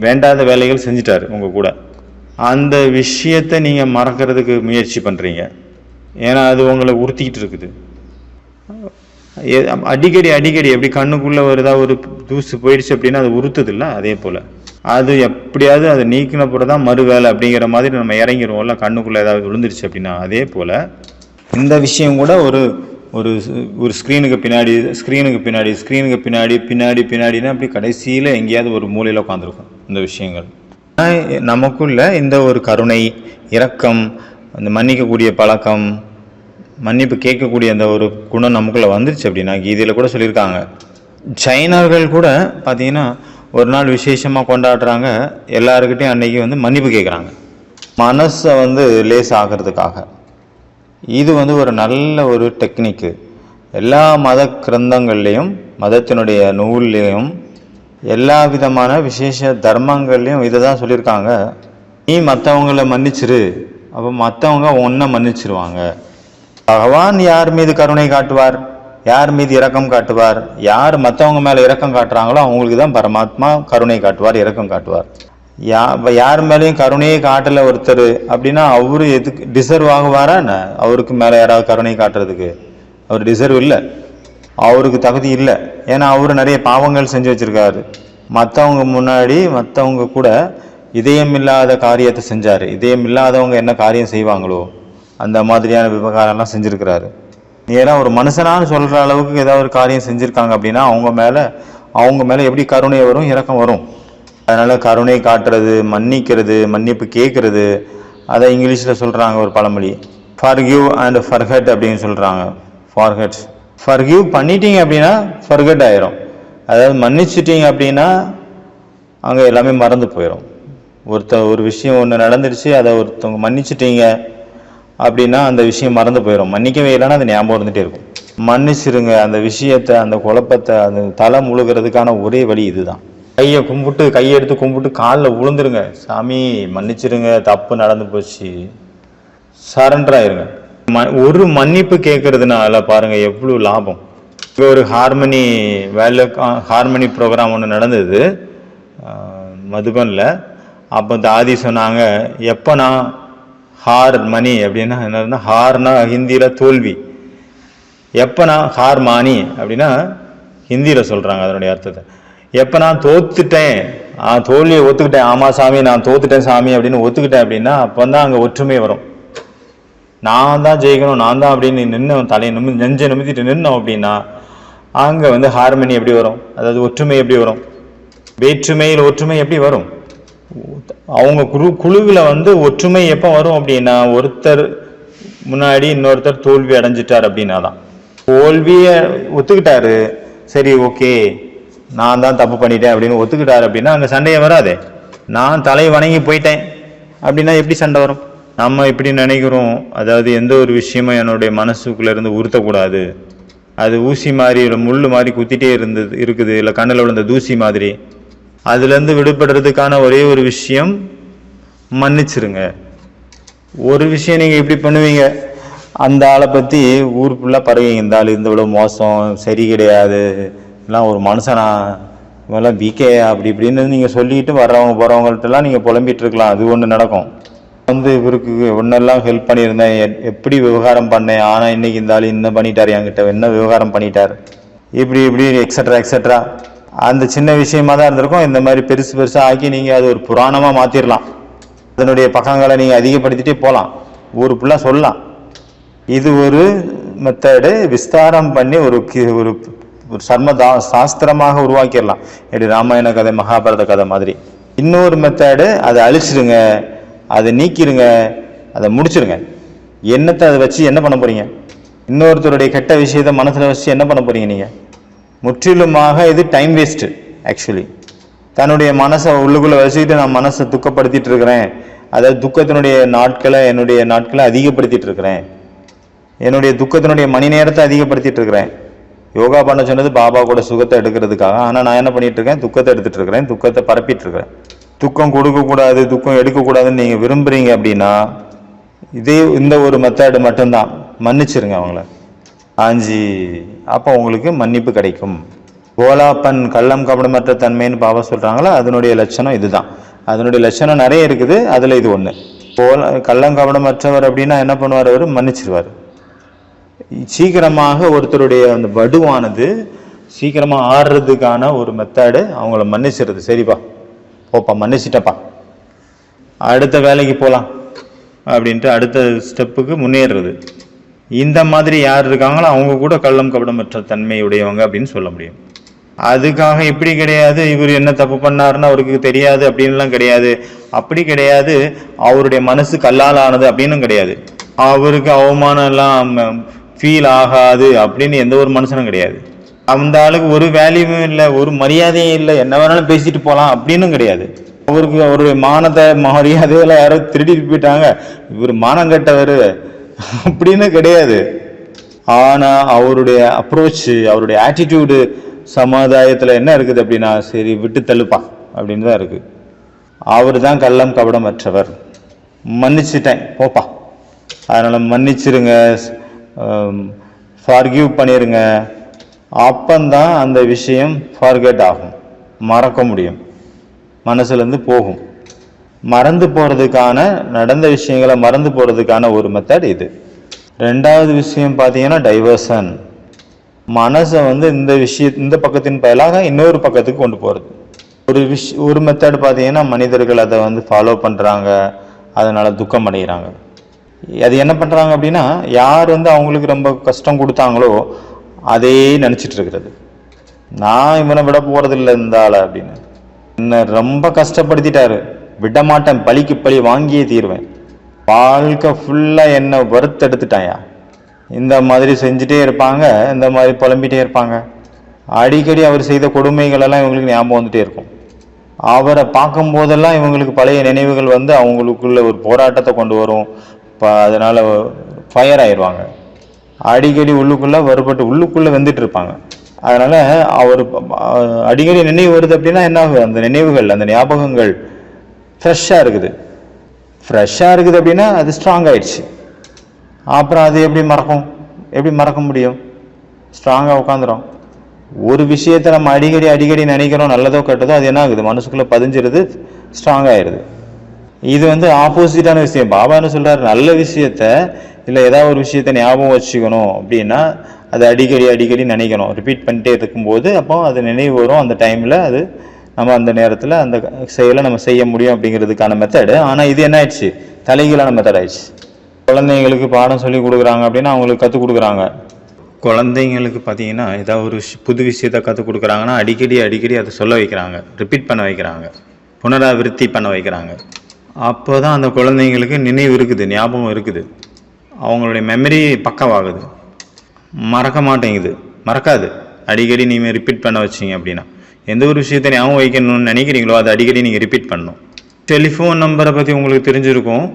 வேண்டாத வேலைகள் செஞ்சிட்டாரு உங்கள் கூட. அந்த விஷயத்தை நீங்கள் மறக்கிறதுக்கு முயற்சி பண்ணுறீங்க. ஏன்னா அது உங்களை உறுத்திக்கிட்டு இருக்குது. அடிக்கடி எப்படி கண்ணுக்குள்ளே வருதா ஒரு தூசு போயிடுச்சு அப்படின்னா அது உறுத்துது இல்லை, அதே போல் அது எப்படியாவது அதை நீக்கினப்புறம் தான் மறு வேலை அப்படிங்கிற மாதிரி நம்ம இறங்கிடுவோம்ல. கண்ணுக்குள்ளே ஏதாவது விழுந்துருச்சு அப்படின்னா அதே போல் இந்த விஷயம் கூட ஒரு ஸ்க்ரீனுக்கு பின்னாடினா அப்படி கடைசியில் எங்கேயாவது ஒரு மூலையில் உட்காந்துருக்கும் இந்த விஷயங்கள். நமக்குள்ள இந்த ஒரு கருணை, இரக்கம், அந்த மன்னிக்கக்கூடிய பழக்கம், மன்னிப்பு கேட்கக்கூடிய அந்த ஒரு குணம் நமக்குள்ளே வந்துருச்சு அப்படின்னா, கீதையில் கூட சொல்லியிருக்காங்க. சைனர்கள் கூட பார்த்தீங்கன்னா ஒரு நாள் விசேஷமாக கொண்டாடுறாங்க. எல்லாருக்கிட்டையும் அன்னைக்கு மன்னிப்பு கேட்குறாங்க, மனசை லேஸ் ஆகிறதுக்காக. இது ஒரு நல்ல ஒரு டெக்னிக்கு. எல்லா மத கிரந்தங்கள்லேயும், மதத்தினுடைய நூல்லையும், எல்லா விதமான விசேஷ தர்மங்கள்லையும் இதை தான் சொல்லியிருக்காங்க. நீ மற்றவங்களை மன்னிச்சிரு, அப்போ மற்றவங்க உன்னை மன்னிச்சிருவாங்க. பகவான் யார் மீது கருணை காட்டுவார், யார் மீது இரக்கம் காட்டுவார், யார் மற்றவங்க மேலே இரக்கம் காட்டுறாங்களோ அவங்களுக்கு தான் பரமாத்மா கருணை காட்டுவார், இரக்கம் காட்டுவார். யார் மேலேயும் கருணையே காட்டலை ஒருத்தர் அப்படின்னா அவரு எதுக்கு டிசர்வ் ஆகுவாரா என்ன? அவருக்கு மேலே யாராவது கருணை காட்டுறதுக்கு அவர் டிசர்வ் இல்லை, அவருக்கு தகுதி இல்லை. ஏன்னா அவரு நிறைய பாவங்கள் செஞ்சு வச்சிருக்காரு. மற்றவங்க முன்னாடி மற்றவங்க கூட இதயம் இல்லாத காரியத்தை செஞ்சார். இதயம் இல்லாதவங்க என்ன காரியம் செய்வாங்களோ அந்த மாதிரியான விவகாரம்லாம் செஞ்சுருக்கிறாரு. ஏன்னா ஒரு மனுஷனான்னு சொல்கிற அளவுக்கு ஏதாவது ஒரு காரியம் செஞ்சுருக்காங்க அப்படின்னா அவங்க மேலே எப்படி கருணை வரும், இரக்கம் வரும். அதனால் கருணை காட்டுறது, மன்னிக்கிறது, மன்னிப்பு கேட்குறது, அதை இங்கிலீஷில் சொல்கிறாங்க ஒரு பழமொழி, ஃபர்கிவ் அண்ட் ஃபர்கட் அப்படின்னு சொல்கிறாங்க. ஃபர்கிவ் பண்ணிட்டீங்க அப்படின்னா ஃபர்கட் ஆயிரும். அதாவது மன்னிச்சிட்டிங்க அப்படின்னா அங்கே எல்லாமே மறந்து போயிடும். ஒரு விஷயம் ஒன்று நடந்துடுச்சு, அதை ஒருத்தவங்க மன்னிச்சிட்டீங்க அப்படின்னா அந்த விஷயம் மறந்து போயிடும். மன்னிக்கவே இல்லைன்னா அது ஞாபகம் இருந்துகிட்டே இருக்கும். மன்னிச்சிருங்க. அந்த விஷயத்தை, அந்த குழப்பத்தை, அந்த தலை முழுகிறதுக்கான ஒரே வழி இதுதான். கையெடுத்து கும்பிட்டு காலில் விழுந்துருங்க. சாமி மன்னிச்சிருங்க, தப்பு நடந்து போச்சு, சரண்டர் ஆயிருங்க. ஒரு மன்னிப்பு கேட்கறதுனால பாருங்க எவ்வளோ லாபம். இப்போ ஒரு ஹார்மனி ப்ரோக்ராம் ஒன்று நடந்தது மதுபனில். அப்போ தாதி சொன்னாங்க, எப்போ நான் ஹார்மனி அப்படின்னா என்னன்னா, ஹார்னா ஹிந்தியில் தோல்வி, எப்போ நான் ஹார்மானி அப்படின்னா ஹிந்தியில் சொல்கிறாங்க அதனுடைய அர்த்தத்தை. எப்போ நான் தோத்துட்டேன், தோல்வியை ஒத்துக்கிட்டேன், ஆமாம் சாமி நான் தோத்துட்டேன் சாமி அப்படின்னு ஒத்துக்கிட்டேன் அப்படின்னா அப்போ தான் அங்கே ஒற்றுமை வரும். நான் தான் ஜெயிக்கணும், நான் தான் அப்படின்னு நின்னவன், தலையை நெஞ்சை நிமித்திட்டு நின்னோம் அப்படின்னா அங்கே ஹார்மனி எப்படி வரும், அதாவது ஒற்றுமை எப்படி வரும், வேற்றுமையில் ஒற்றுமை எப்படி வரும். அவங்க குழுவில் ஒற்றுமை எப்போ வரும் அப்படின்னா, ஒருத்தர் முன்னாடி இன்னொருத்தர் தோல்வி அடைஞ்சிட்டார் அப்படின்னா தான். தோல்வியை ஒத்துக்கிட்டாரு, சரி ஓகே நான் தான் தப்பு பண்ணிட்டேன் அப்படின்னு ஒத்துக்கிட்டாரு அப்படின்னா அங்கே சண்டையே வராதே. நான் தலை வணங்கி போயிட்டேன் அப்படின்னா எப்படி சண்டை வரும்? நம்ம இப்படி நினைக்கிறோம், அதாவது எந்த ஒரு விஷயமும் என்னுடைய மனசுக்குள்ளேருந்து உறுத்தக்கூடாது, அது ஊசி மாதிரி முள் மாதிரி குத்திட்டே இருக்குது, இல்லை கண்ணில் விழுந்த தூசி மாதிரி. அதுலேருந்து விடுபடுறதுக்கான ஒரே ஒரு விஷயம் மன்னிச்சிருங்க. ஒரு விஷயம் நீங்கள் இப்படி பண்ணுவீங்க, அந்த ஆளை பற்றி ஊர் ஃபுல்லாக பரவிங்க, இந்த ஆள் இந்த இவ்வளோ மோசம், சரி கிடையாது, எல்லாம் ஒரு மனுஷனா, இவெல்லாம் பிகே அப்படி இப்படின்னு நீங்கள் சொல்லிட்டு போகிறவங்கள்ட்டெல்லாம் நீங்கள் புலம்பிகிட்டு இருக்கலாம். அது ஒன்று நடக்கும். இவருக்கு ஒன்றெல்லாம் ஹெல்ப் பண்ணியிருந்தேன், எப்படி விவகாரம் பண்ணேன், ஆனால் இன்னைக்கு இந்த ஆள் என்ன பண்ணிட்டார், என்கிட்ட என்ன விவகாரம் பண்ணிட்டார், இப்படி எக்ஸட்ரா. அந்த சின்ன விஷயமா தான் இருந்திருக்கும். இந்த மாதிரி பெருசாக ஆக்கி நீங்கள் அது ஒரு புராணமாக மாற்றிடலாம். அதனுடைய பக்கங்களை நீங்கள் அதிகப்படுத்திட்டே போகலாம், ஊர் ஃபுல்லாக சொல்லலாம். இது ஒரு மெத்தடு. விஸ்தாரம் பண்ணி ஒரு சாஸ்திரமாக உருவாக்கிடலாம். எப்படி ராமாயண கதை, மகாபாரத கதை மாதிரி. இன்னொரு மெத்தடு, அதை அழிச்சிடுங்க, அதை நீக்கிடுங்க, அதை முடிச்சிடுங்க. என்னத்தை அதை வச்சு என்ன பண்ண போறீங்க? இன்னொருத்தருடைய கெட்ட விஷயத்தை மனசில் வச்சு என்ன பண்ண போறீங்க நீங்கள்? முற்றிலுமாக இது டைம் வேஸ்ட்டு. ஆக்சுவலி தன்னுடைய மனசை உள்ளுக்குள்ளே வச்சுக்கிட்டு நான் மனசை துக்கப்படுத்திட்டு இருக்கிறேன், அதாவது துக்கத்தினுடைய என்னுடைய நாட்களை அதிகப்படுத்திட்டு இருக்கிறேன், என்னுடைய துக்கத்தினுடைய மணி நேரத்தை அதிகப்படுத்திட்டு இருக்கிறேன். யோகா பண்ண சொன்னது பாபா கூட சுகத்தை எடுக்கிறதுக்காக. ஆனால் நான் என்ன பண்ணிட்டு இருக்கேன்? துக்கத்தை எடுத்துட்டு இருக்கிறேன், துக்கத்தை பரப்பிட்டு இருக்கிறேன். துக்கம் கொடுக்கக்கூடாது, துக்கம் எடுக்கக்கூடாதுன்னு நீங்கள் விரும்புகிறீங்க அப்படின்னா இந்த ஒரு மெத்தடு மட்டும்தான். மன்னிச்சிருங்க அவங்கள ஆஞ்சி, அப்போ உங்களுக்கு மன்னிப்பு கிடைக்கும். கோலாப்பன், கள்ளம் கபடமற்ற தன்மைன்னு பாபா சொல்கிறாங்களா, அதனுடைய லட்சணம் இதுதான். அதனுடைய லட்சணம் நிறைய இருக்குது, அதில் இது ஒன்று. கள்ளம் கபடமற்றவர் அப்படின்னா என்ன பண்ணுவார்? அவர் மன்னிச்சிருவார். சீக்கிரமாக ஒருத்தருடைய அந்த வடுவானது சீக்கிரமாக ஆடுறதுக்கான ஒரு மெத்தடு அவங்கள மன்னிச்சிருது. சரிப்பா போப்பா, மன்னிச்சிட்டப்பா, அடுத்த வேலைக்கு போகலாம் அப்படின்ட்டு அடுத்த ஸ்டெப்புக்கு முன்னேறுறது. இந்த மாதிரி யார் இருக்காங்களோ அவங்க கூட கள்ளம் கபடமற்ற தன்மையுடையவங்க அப்படின்னு சொல்ல முடியும். அதுக்காக இப்படி கிடையாது, இவர் என்ன தப்பு பண்ணாருன்னு அவருக்கு தெரியாது அப்படின்லாம் கிடையாது. அப்படி கிடையாது, அவருடைய மனசு கல்லால் ஆனது அப்படின்னு கிடையாது. அவருக்கு அவமானம் எல்லாம் ஃபீல் ஆகாது அப்படின்னு எந்த ஒரு மனுஷனும் கிடையாது. அந்த ஆளுக்கு ஒரு வேல்யூவும் இல்லை, ஒரு மரியாதையும் இல்லை, என்ன வேணாலும் பேசிட்டு போகலாம் அப்படின்னு கிடையாது. அவருக்கு அவருடைய மரியாதையெல்லாம் யாரோ திருடிட்டு போயிட்டாங்க, இவர் மானம் கட்டவர் அப்படின்னு கிடையாது. ஆனால் அவருடைய அப்ரோச்சு, அவருடைய ஆட்டிடியூடு சமுதாயத்தில் என்ன இருக்குது அப்படின்னா, சரி விட்டு தள்ளுப்பா அப்படின்னு தான் இருக்குது. அவர் தான் கள்ளம் கபடமற்றவர். மன்னிச்சிட்டேன் போப்பா, அதனால் மன்னிச்சிருங்க, ஃபார்கிவ் பண்ணிடுங்க. அப்பந்தான் அந்த விஷயம் ஃபார்கெட் ஆகும், மறக்க முடியும், மனசுலேருந்து போகும். மறந்து போகிறதுக்கான, நடந்த விஷயங்களை மறந்து போகிறதுக்கான ஒரு மெத்தட் இது. ரெண்டாவது விஷயம் பார்த்தீங்கன்னா டைவர்ஷன். மனசை இந்த பக்கத்தின் பதிலாக இன்னொரு பக்கத்துக்கு கொண்டு போகிறது. ஒரு மெத்தட் பார்த்தீங்கன்னா மனிதர்கள் அதை வந்து ஃபாலோ பண்ணுறாங்க, அதனால் துக்கம் அடைகிறாங்க. அது என்ன பண்ணுறாங்க அப்படின்னா, யார் வந்து அவங்களுக்கு ரொம்ப கஷ்டம் கொடுத்தாங்களோ அதையே நினச்சிட்டு இருக்கிறது. நான் இவனை விட போகிறதில்லை இந்த ஆளை அப்படின்னு. என்னை ரொம்ப கஷ்டப்படுத்திட்டாரு, விட மாட்டேன், பழிக்கு பழி வாங்கியே தீருவேன், வாழ்க்கை ஃபுல்லாக என்னை வறுத்தெடுத்துட்டாயா, இந்த மாதிரி செஞ்சுட்டே இருப்பாங்க, இந்த மாதிரி புலம்பிகிட்டே இருப்பாங்க. அடிக்கடி அவர் செய்த கொடுமைகளெல்லாம் இவங்களுக்கு ஞாபகம் வந்துகிட்டே இருக்கும். அவரை பார்க்கும் போதெல்லாம் இவங்களுக்கு பழைய நினைவுகள் வந்து அவங்களுக்குள்ள ஒரு போராட்டத்தை கொண்டு வரும். அதனால் ஃபயர் ஆயிடுவாங்க. அடிக்கடி உள்ளுக்குள்ளே உள்ளுக்குள்ளே வெந்துட்டு இருப்பாங்க. அதனால் அவர் அடிக்கடி நினைவு வருது அப்படின்னா என்ன ஆகும், அந்த நினைவுகள் அந்த ஞாபகங்கள் ஃப்ரெஷ்ஷாக இருக்குது அப்படின்னா அது ஸ்ட்ராங் ஆயிடுச்சு. அப்புறம் அது எப்படி மறக்க முடியும்? ஸ்ட்ராங்காக உட்காந்துரும். ஒரு விஷயத்தை நம்ம அடிக்கடி நினைக்கிறோம், நல்லதோ கெட்டதோ, அது என்ன ஆகுது, மனசுக்குள்ளே பதிஞ்சிருது, ஸ்ட்ராங் ஆயிடுது. இது வந்து ஆப்போசிட்டான விஷயம். பாபா என்ன சொல்கிறார், நல்ல விஷயத்த இல்லை ஏதாவது ஒரு விஷயத்த ஞாபகம் வச்சுக்கணும் அப்படின்னா அது அடிக்கடி நினைக்கணும், ரிப்பீட் பண்ணிட்டே இருக்கும்போது அப்போ அது நினைவு வரும். அந்த டைமில் அது நம்ம அந்த நேரத்தில் அந்த செயலை நம்ம செய்ய முடியும் அப்படிங்கிறதுக்கான மெத்தடு. ஆனால் இது என்ன ஆயிடுச்சு, தலைகீழான மெத்தட் ஆயிடுச்சு. குழந்தைங்களுக்கு பாடம் சொல்லி கொடுக்குறாங்க அப்படின்னா அவங்களுக்கு கற்றுக் கொடுக்குறாங்க. குழந்தைங்களுக்கு பார்த்தீங்கன்னா ஏதாவது ஒரு புது விஷயத்தை கற்றுக் கொடுக்குறாங்கன்னா அடிக்கடி அதை சொல்ல வைக்கிறாங்க, ரிப்பீட் பண்ண வைக்கிறாங்க, புனராவிருத்தி பண்ண வைக்கிறாங்க. அப்போ தான் அந்த குழந்தைங்களுக்கு நினைவு இருக்குது, ஞாபகம் இருக்குது, அவங்களுடைய மெமரி பக்கவாகுது, மறக்காது. அடிக்கடி நீங்கள் ரிப்பீட் பண்ண வச்சிங்க அப்படின்னா எந்த ஒரு விஷயத்தை ஞாபகம் வைக்கணும்னு நினைக்கிறீங்களோ அதை அடிக்கடி நீங்கள் ரிப்பீட் பண்ணணும். டெலிஃபோன் நம்பரை பற்றி உங்களுக்கு தெரிஞ்சிருக்கும்.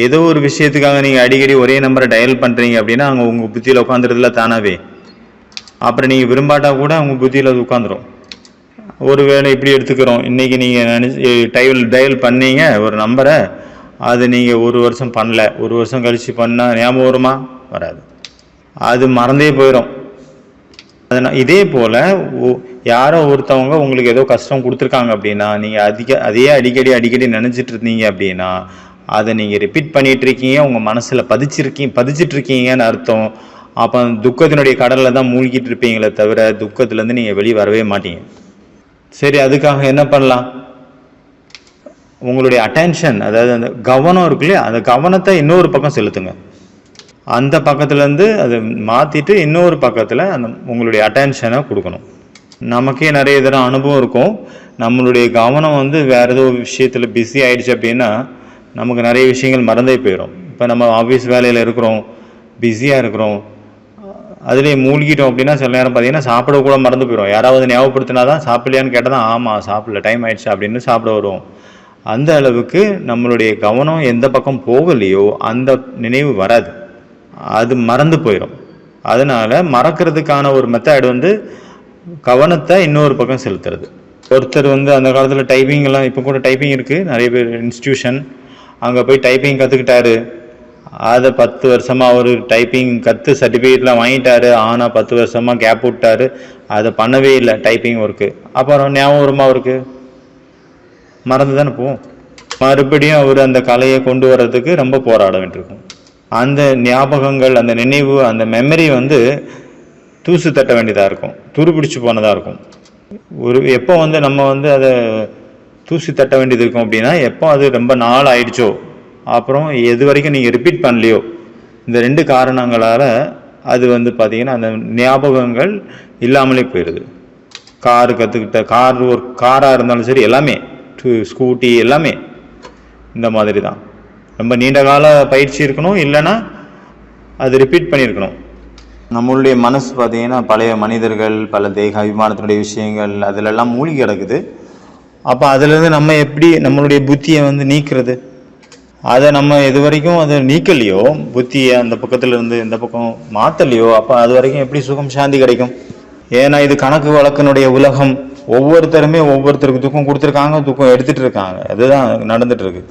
ஏதோ ஒரு விஷயத்துக்காக நீங்கள் அடிக்கடி ஒரே நம்பரை டயல் பண்ணுறீங்க அப்படின்னா அங்கே உங்கள் புத்தியில் உட்காந்துறதுல தானாவே, அப்புறம் நீங்கள் விரும்பாட்டா கூட உங்கள் புத்தியில் அது உட்காந்துரும். ஒரு வேளை இப்படி எடுத்துக்கிறோம், இன்றைக்கி நீங்கள் டயல் பண்ணீங்க ஒரு நம்பரை, அது நீங்கள் ஒரு வருஷம் பண்ணல, ஒரு வருஷம் கழித்து பண்ணால் ஞாபகம் வருமா? வராது, அது மறந்தே போயிடும். அதனால் இதே போல் யாரோ ஒருத்தவங்க உங்களுக்கு ஏதோ கஷ்டம் கொடுத்துருக்காங்க அப்படின்னா நீங்கள் அதையே அடிக்கடி நினச்சிட்டு இருந்தீங்க அப்படின்னா அதை நீங்கள் ரிப்பீட் பண்ணிகிட்ருக்கீங்க, உங்கள் மனசில் பதிச்சிட்ருக்கீங்கன்னு அர்த்தம். அப்போ துக்கத்தினுடைய கடலில் தான் மூழ்கிட்டு இருப்பீங்களே தவிர துக்கத்துலேருந்து நீங்கள் வெளியே வரவே மாட்டீங்க. சரி, அதுக்காக என்ன பண்ணலாம்? உங்களுடைய அட்டென்ஷன், அதாவது அந்த கவனம் இருக்கு இல்லையா, அந்த கவனத்தை இன்னொரு பக்கம் செலுத்துங்க. அந்த பக்கத்துலேருந்து அதை மாற்றிட்டு இன்னொரு பக்கத்தில் அந்த உங்களுடைய அட்டென்ஷனை கொடுக்கணும். நமக்கே நிறைய தடவை அனுபவம் இருக்கும், நம்மளுடைய கவனம் வந்து வேறு ஏதோ விஷயத்தில் பிஸி ஆகிடுச்சு அப்படின்னா நமக்கு நிறைய விஷயங்கள் மறந்தே போயிடும். இப்போ நம்ம ஆஃபீஸ் வேலையில் இருக்கிறோம், பிஸியாக இருக்கிறோம், அதுலேயே மூழ்கிட்டோம் அப்படின்னா சில நேரம் பார்த்தீங்கன்னா சாப்பிட கூட மறந்து போயிடும். யாராவது ஞாபகப்படுத்தினா தான் சாப்பிடலையான்னு கேட்டால் தான் ஆமாம் சாப்பிடல, டைம் ஆயிடுச்சு அப்படின்னு சாப்பிட வருவோம். அந்த அளவுக்கு நம்மளுடைய கவனம் எந்த பக்கம் போகலையோ அந்த நினைவு வராது, அது மறந்து போயிடும். அதனால் மறக்கிறதுக்கான ஒரு மெத்தட் வந்து கவனத்தை இன்னொரு பக்கம் செலுத்துறது. ஒருத்தர் வந்து அந்த காலத்தில் டைப்பிங்கெல்லாம், இப்போ கூட டைப்பிங் இருக்குது, நிறைய பேர் இன்ஸ்டியூஷன் அங்கே போய் டைப்பிங் கற்றுக்கிட்டாரு. அதை 10 வருஷமாக அவர் டைப்பிங் கற்று சர்டிஃபிகேட்லாம் வாங்கிட்டாரு. ஆனால் 10 வருஷமாக கேப் விட்டார், அதை பண்ணவே இல்லை டைப்பிங் ஒர்க்கு. அப்புறம் ஞாபகம் வருமா அவருக்கு? மறந்து தானே போவோம். மறுபடியும் அவர் அந்த கலையை கொண்டு வர்றதுக்கு ரொம்ப போராட வேண்டியிருக்கும். அந்த ஞாபகங்கள், அந்த நினைவு, அந்த மெமரி வந்து தூசு தட்ட வேண்டியதாக இருக்கும், துருப்பிடிச்சு போனதாக இருக்கும். எப்போ வந்து நம்ம வந்து அதை தூசி தட்ட வேண்டியது இருக்கும் அப்படின்னா எப்போ அது ரொம்ப நாள் ஆயிடுச்சோ, அப்புறம் எது வரைக்கும் நீங்கள் ரிப்பீட் பண்ணலையோ, இந்த 2 காரணங்களால் அது வந்து பார்த்திங்கன்னா அந்த ஞாபகங்கள் இல்லாமலே போயிடுது. காராக இருந்தாலும் சரி, எல்லாமே ஸ்கூட்டி எல்லாமே இந்த மாதிரி தான். ரொம்ப நீண்ட கால பயிற்சி இருக்கணும், இல்லைன்னா அது ரிப்பீட் பண்ணியிருக்கணும். நம்மளுடைய மனசு பார்த்திங்கன்னா பழைய மனிதர்கள், பல தேக அபிமானத்தினுடைய விஷயங்கள் அதிலெல்லாம் மூழ்கி கிடக்குது. அப்போ அதிலேருந்து நம்ம எப்படி நம்மளுடைய புத்தியை வந்து நீக்கிறது? அதை நம்ம எது வரைக்கும் அதை நீக்கலையோ, புத்தியை அந்த பக்கத்தில் இருந்து இந்த பக்கம் மாற்றலையோ, அப்போ அது வரைக்கும் எப்படி சுகம் சாந்தி கிடைக்கும்? ஏன்னா இது கணக்கு வழக்கினுடைய உலகம். ஒவ்வொருத்தருமே ஒவ்வொருத்தருக்கு துக்கம் கொடுத்துருக்காங்க, துக்கம் எடுத்துகிட்டு இருக்காங்க, அதுதான் நடந்துட்டு இருக்கு.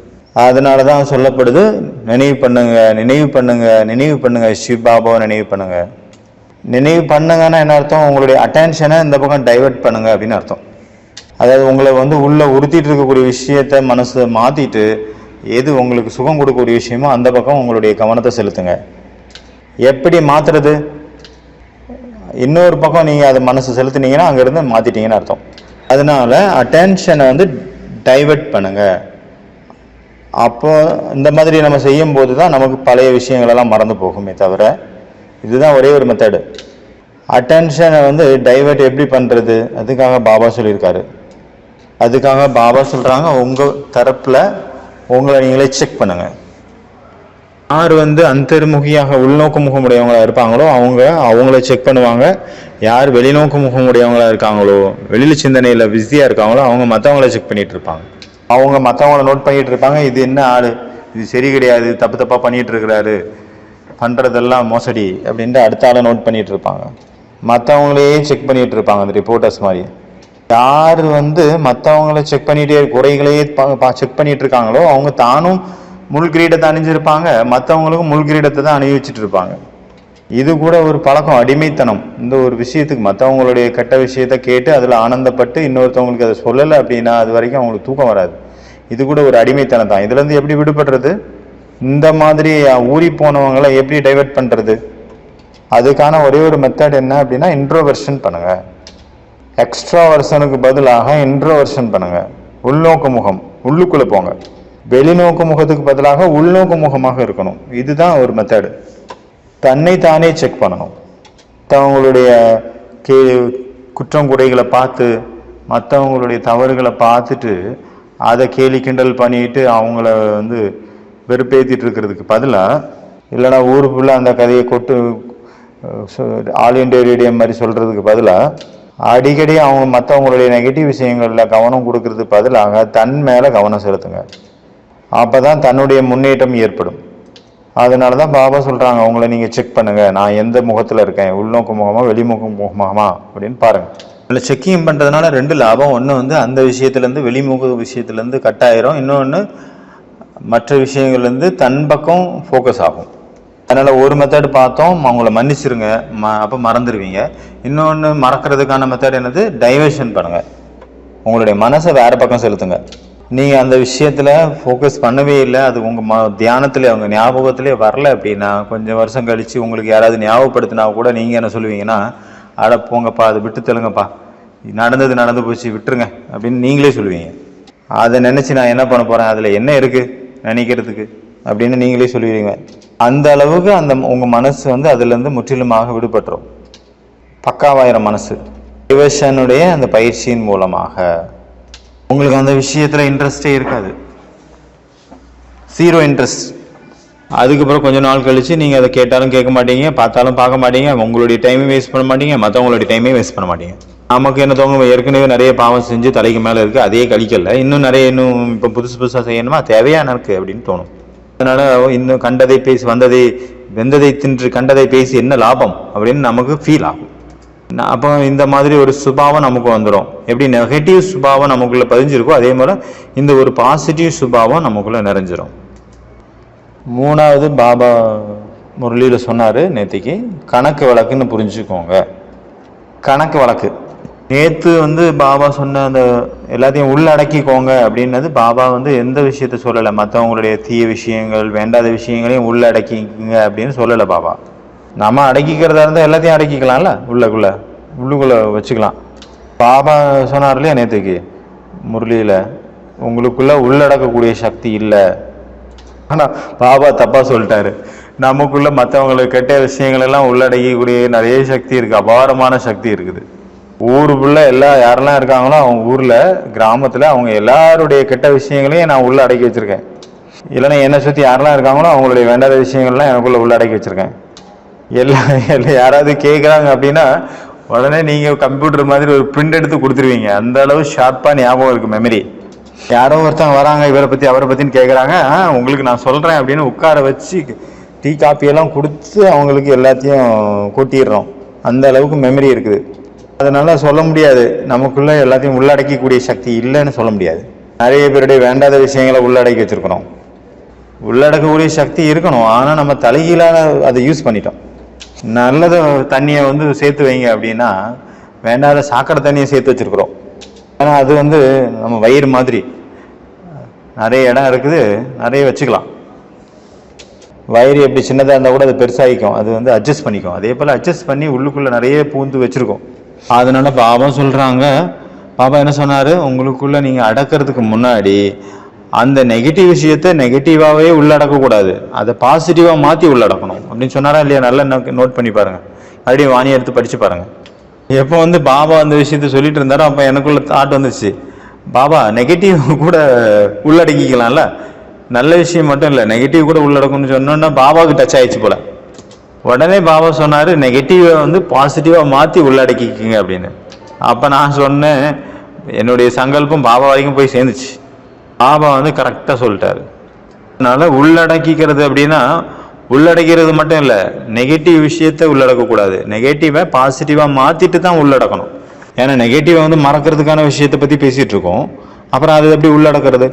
அதனால தான் சொல்லப்படுது, நினைவு பண்ணுங்க, சிவபாபாவை நினைவு பண்ணுங்கன்னா என்ன அர்த்தம்? உங்களுடைய அட்டென்ஷனை இந்த பக்கம் டைவெர்ட் பண்ணுங்க அப்படின்னு அர்த்தம். அதாவது உங்களை வந்து உள்ளே உறுத்திட்டு இருக்கக்கூடிய விஷயத்த மனசை மாற்றிட்டு எது உங்களுக்கு சுகம் கொடுக்கக்கூடிய விஷயமோ அந்த பக்கம் உங்களுடைய கவனத்தை செலுத்துங்க. எப்படி மாற்றுறது? இன்னொரு பக்கம் நீங்கள் அதை மனசு செலுத்துனீங்கன்னா அங்கேருந்து மாற்றிட்டீங்கன்னு அர்த்தம். அதனால அட்டென்ஷனை வந்து டைவர்ட் பண்ணுங்க. அப்போ இந்த மாதிரி நம்ம செய்யும் போது தான் நமக்கு பழைய விஷயங்களெல்லாம் மறந்து போகுமே தவிர, இதுதான் ஒரே ஒரு மெத்தடு. அட்டென்ஷனை வந்து டைவர்ட் எப்படி பண்ணுறது, அதுக்காக பாபா சொல்லியிருக்காரு. அதுக்காக பாபா சொல்கிறாங்க, உங்கள் தரப்பில் உங்களை நீங்களே செக் பண்ணுங்க. யார் வந்து அந்தர்முகியாக உள்நோக்கு முகமுடையவங்களா இருப்பாங்களோ அவங்கள செக் பண்ணுவாங்க. யார் வெளிநோக்கு முகமுடையவங்களா இருக்காங்களோ, வெளியில் சிந்தனையில் பிஸியாக இருக்காங்களோ, அவங்க மற்றவங்கள செக் பண்ணிட்டு இருப்பாங்க. அவங்க மற்றவங்கள நோட் பண்ணிட்டு இருப்பாங்க. இது என்ன ஆள், இது சரி கிடையாது, தப்பாக பண்ணிட்டு இருக்கிறாரு, பண்ணுறதெல்லாம் மோசடி அப்படின்ட்டு அடுத்த ஆளை நோட் பண்ணிட்டு இருப்பாங்க. மற்றவங்களையே செக் பண்ணிட்டு இருப்பாங்க அந்த ரிப்போர்ட்டர்ஸ் மாதிரி. யார் வந்து மற்றவங்கள செக் பண்ணிட்டே குறைகளையே செக் பண்ணிட்டு இருக்காங்களோ அவங்க தானும் முள் கிரீடத்தை அணிஞ்சிருப்பாங்க, மற்றவங்களுக்கும் முள் கிரீடத்தை தான் அணிவிச்சிட்டு இருப்பாங்க. இது கூட ஒரு பழக்கம், அடிமைத்தனம். இந்த ஒரு விஷயத்துக்கு மற்றவங்களுடைய கெட்ட விஷயத்த கேட்டு அதில் ஆனந்தப்பட்டு இன்னொருத்தவங்களுக்கு அதை சொல்லலை அப்படின்னா அது வரைக்கும் அவங்களுக்கு தூக்கம் வராது. இது கூட ஒரு அடிமைத்தனம் தான். இதுலேருந்து எப்படி விடுபடுறது? இந்த மாதிரி ஊறி போனவங்களை எப்படி டைவர்ட் பண்ணுறது? அதுக்கான ஒரே ஒரு மெத்தட் என்ன அப்படின்னா, இன்ட்ரோவர்ஷன் பண்ணுங்க. எக்ஸ்ட்ராவர்ஷனுக்கு பதிலாக இன்ட்ரோவர்ஷன் பண்ணுங்க. உள்நோக்கு முகம், உள்ளுக்குள்ளே போங்க. வெளிநோக்கு முகத்துக்கு பதிலாக உள்நோக்கு முகமாக இருக்கணும். இதுதான் ஒரு மெத்தடு. தன்னை தானே செக் பண்ணணும். மற்றவங்களுடைய குற்றம் குறைகளை பார்த்து, மற்றவங்களுடைய தவறுகளை பார்த்துட்டு அதை கேலி கிண்டல் பண்ணிட்டு அவங்கள வந்து வெறுப்பேற்றிட்டு இருக்கிறதுக்கு பதிலாக, இல்லைனா ஊருக்குள்ளே அந்த கதையை ஆல் இண்டியா ரேடியோ மாதிரி சொல்கிறதுக்கு பதிலாக அடிக்கடி அவங்க மற்றவங்களுடைய நெகட்டிவ் விஷயங்களில் கவனம் கொடுக்கறதுக்கு பதிலாக தன் மேலே கவனம் செலுத்துங்க. அப்போ தான் தன்னுடைய முன்னேற்றம் ஏற்படும். அதனால தான் பாபா சொல்கிறாங்க, உங்களை நீங்கள் செக் பண்ணுங்கள், நான் எந்த முகத்தில் இருக்கேன், உள்நோக்கு முகமா வெளிமுக முகமா அப்படின்னு பாருங்கள். அதில் செக்கிங் பண்ணுறதுனால 2 லாபம். ஒன்று வந்து அந்த விஷயத்துலேருந்து வெளிமுக விஷயத்துலேருந்து கட் ஆயிரும், இன்னொன்று மற்ற விஷயங்கள்லேருந்து தன் பக்கம் ஃபோக்கஸ் ஆகும். அதனால் ஒரு மெத்தடு பார்த்தோம், அவங்கள மன்னிச்சிருங்க, அப்போ மறந்துடுவீங்க. இன்னொன்று மறக்கிறதுக்கான மெத்தட் என்னது, டைவர்ஷன் பண்ணுங்கள். உங்களுடைய மனசை வேறு பக்கம் செலுத்துங்க. நீங்கள் அந்த விஷயத்தில் ஃபோக்கஸ் பண்ணவே இல்லை, அது உங்கள் தியானத்தில் அவங்க ஞாபகத்திலே வரல அப்படின்னா, கொஞ்சம் வருஷம் கழித்து உங்களுக்கு யாராவது ஞாபகப்படுத்தினா கூட நீங்கள் என்ன சொல்லுவீங்கன்னா, அட போங்கப்பா, அதை விட்டு தெலுங்கப்பா, நடந்து போச்சு விட்டுருங்க அப்படின்னு நீங்களே சொல்லுவீங்க. அதை நினச்சி நான் என்ன பண்ண போகிறேன், அதில் என்ன இருக்குது நினைக்கிறதுக்கு அப்படின்னு நீங்களே சொல்லுவீங்க. அந்த அளவுக்கு உங்கள் மனசு வந்து அதுலேருந்து முற்றிலுமாக விடுபட்டுரும். பக்காவாயிரம் மனசு. டைவர்ஷனுடைய அந்த பயிற்சியின் மூலமாக உங்களுக்கு அந்த விஷயத்தில் இன்ட்ரெஸ்டே இருக்காது, 0 இன்ட்ரெஸ்ட். அதுக்கப்புறம் கொஞ்சம் நாள் கழித்து நீங்கள் அதை கேட்டாலும் கேட்க மாட்டீங்க, பார்த்தாலும் பார்க்க மாட்டீங்க, உங்களுடைய டைமையும் வேஸ்ட் பண்ண மாட்டீங்க, மற்றவங்களுடைய டைமையும் வேஸ்ட் பண்ண மாட்டீங்க. நமக்கு என்ன தோங்க, ஏற்கனவே நிறைய பாவம் செஞ்சு தலைக்கு மேலே இருக்குது, அதே கழிக்கல, இன்னும் இப்போ புதுசாக செய்யணுமா, தேவையான இருக்குது அப்படின்னு தோணும். அதனால் இன்னும் கண்டதை பேசி வெந்ததை தின்று கண்டதை பேசி என்ன லாபம் அப்படின்னு நமக்கு ஃபீல் ஆகும். அப்போ இந்த மாதிரி ஒரு சுபாவம் நமக்கு வந்துடும். எப்படி நெகட்டிவ் சுபாவம் நமக்குள்ளே பதிஞ்சிருக்கோ அதே போல் இந்த ஒரு பாசிட்டிவ் சுபாவம் நமக்குள்ளே நிறைஞ்சிரும். 3வது பாபா முரளியில் சொன்னார் நேற்றுக்கு, கணக்கு வழக்குன்னு புரிஞ்சுக்கோங்க. கணக்கு வழக்கு நேற்று வந்து பாபா சொன்ன அந்த எல்லாத்தையும் உள்ளடக்கிக்கோங்க அப்படின்னது பாபா வந்து எந்த விஷயத்த சொல்லலை, மற்றவங்களுடைய தீய விஷயங்கள் வேண்டாத விஷயங்களையும் உள்ளடக்கிங்க அப்படின்னு சொல்லலை பாபா. நம்ம அடக்கிக்கிறதா இருந்தால் எல்லாத்தையும் அடக்கிக்கலாம்ல, உள்ளுக்குள்ளே வச்சுக்கலாம். பாபா சொன்னார் இல்லையா நேற்றுக்கு முரளியில், உங்களுக்குள்ள உள்ளடக்கக்கூடிய சக்தி இல்லை. ஆனால் பாபா தப்பாக சொல்லிட்டாரு, நமக்குள்ள மற்றவங்களுக்கு கெட்ட விஷயங்கள் எல்லாம் உள்ளடக்கக்கூடிய நிறைய சக்தி இருக்குது, அபாரமான சக்தி இருக்குது. ஊருக்குள்ள யாரெல்லாம் இருக்காங்களோ அவங்க ஊரில் கிராமத்தில் அவங்க எல்லாருடைய கெட்ட விஷயங்களையும் நான் உள்ள அடக்கி வச்சுருக்கேன். இல்லைன்னா என்னை சுற்றி யாரெல்லாம் இருக்காங்களோ அவங்களுடைய வேண்டாத விஷயங்கள்லாம் எனக்குள்ளே உள்ள அடக்கி வச்சுருக்கேன். எல்லாம் யாராவது கேட்குறாங்க அப்படின்னா உடனே நீங்கள் கம்ப்யூட்டர் மாதிரி ஒரு பிரிண்ட் எடுத்து கொடுத்துருவீங்க. அந்த அளவு ஷார்ப்பாக ஞாபகம் இருக்குது மெமரி. யாரோ ஒருத்தவங்க வராங்க, இவரை பற்றி அவரை பற்றின்னு கேட்குறாங்க, உங்களுக்கு நான் சொல்கிறேன் அப்படின்னு உட்கார வச்சு டீ காப்பியெல்லாம் கொடுத்து அவங்களுக்கு எல்லாத்தையும் கொட்டிடுறோம். அந்த அளவுக்கு மெமரி இருக்குது. அதனால சொல்ல முடியாது நமக்குள்ளே எல்லாத்தையும் உள்ளடக்கக்கூடிய சக்தி இல்லைன்னு சொல்ல முடியாது. நிறைய பேருடைய வேண்டாத விஷயங்களை உள்ளடக்கி வச்சுருக்கணும். உள்ளடக்கக்கூடிய சக்தி இருக்கணும், ஆனால் நம்ம தலைகீழாக அதை யூஸ் பண்ணிட்டோம். நல்லத தண்ணியை வந்து சேர்த்து வைங்க அப்படின்னா வேண்டாத சாக்கடை தண்ணியை சேர்த்து வச்சுருக்குறோம். ஏன்னா அது வந்து நம்ம வயிறு மாதிரி நிறைய இடம் இருக்குது, நிறைய வச்சுக்கலாம். வயிறு எப்படி சின்னதாக இருந்தால் கூட அது பெருசாகிக்கும், அது வந்து அட்ஜஸ்ட் பண்ணிக்கும். அதே போல் அட்ஜஸ்ட் பண்ணி உள்ளுக்குள்ளே நிறைய பூந்து வச்சுருக்கோம். அதனால பாவம் சொல்கிறாங்க, பாபா என்ன சொன்னார், உங்களுக்குள்ள நீங்கள் அடக்கிறதுக்கு முன்னாடி அந்த நெகட்டிவ் விஷயத்தை நெகட்டிவாகவே உள்ளடக்கக்கூடாது, அதை பாசிட்டிவாக மாற்றி உள்ளடக்கணும் அப்படின்னு சொன்னாரா இல்லையா? நல்லா நோட் பண்ணி பாருங்கள், மறுபடியும் வாணியை எடுத்து படித்து பாருங்கள். எப்போ பாபா அந்த விஷயத்த சொல்லிட்டு இருந்தாரோ அப்போ எனக்குள்ள தாட் வந்துச்சு, பாபா நெகட்டிவ் கூட உள்ளடக்கிக்கலாம்ல, நல்ல விஷயம் மட்டும் இல்லை நெகட்டிவ் கூட உள்ளடக்கும்னு சொன்னோன்னா பாபாவுக்கு டச் ஆயிடுச்சு போல. உடனே பாபா சொன்னார், நெகட்டிவை பாசிட்டிவாக மாற்றி உள்ளடக்கிக்கிங்க அப்படின்னு. அப்போ நான் சொன்னேன், என்னுடைய சங்கல்பம் பாபா வரைக்கும் போய் சேர்ந்துச்சு. பாபா கரெக்டாக சொல்லிட்டாரு. அதனால் உள்ளடக்கிக்கிறது அப்படின்னா உள்ளடக்கிறது மட்டும் இல்லை, நெகட்டிவ் விஷயத்தை உள்ளடக்கக்கூடாது, நெகட்டிவை பாசிட்டிவாக மாற்றிட்டு தான் உள்ளடக்கணும். ஏன்னா நெகட்டிவை மறக்கிறதுக்கான விஷயத்தை பற்றி பேசிகிட்டு இருக்கோம், அப்புறம் அது எப்படி உள்ளடக்கிறது?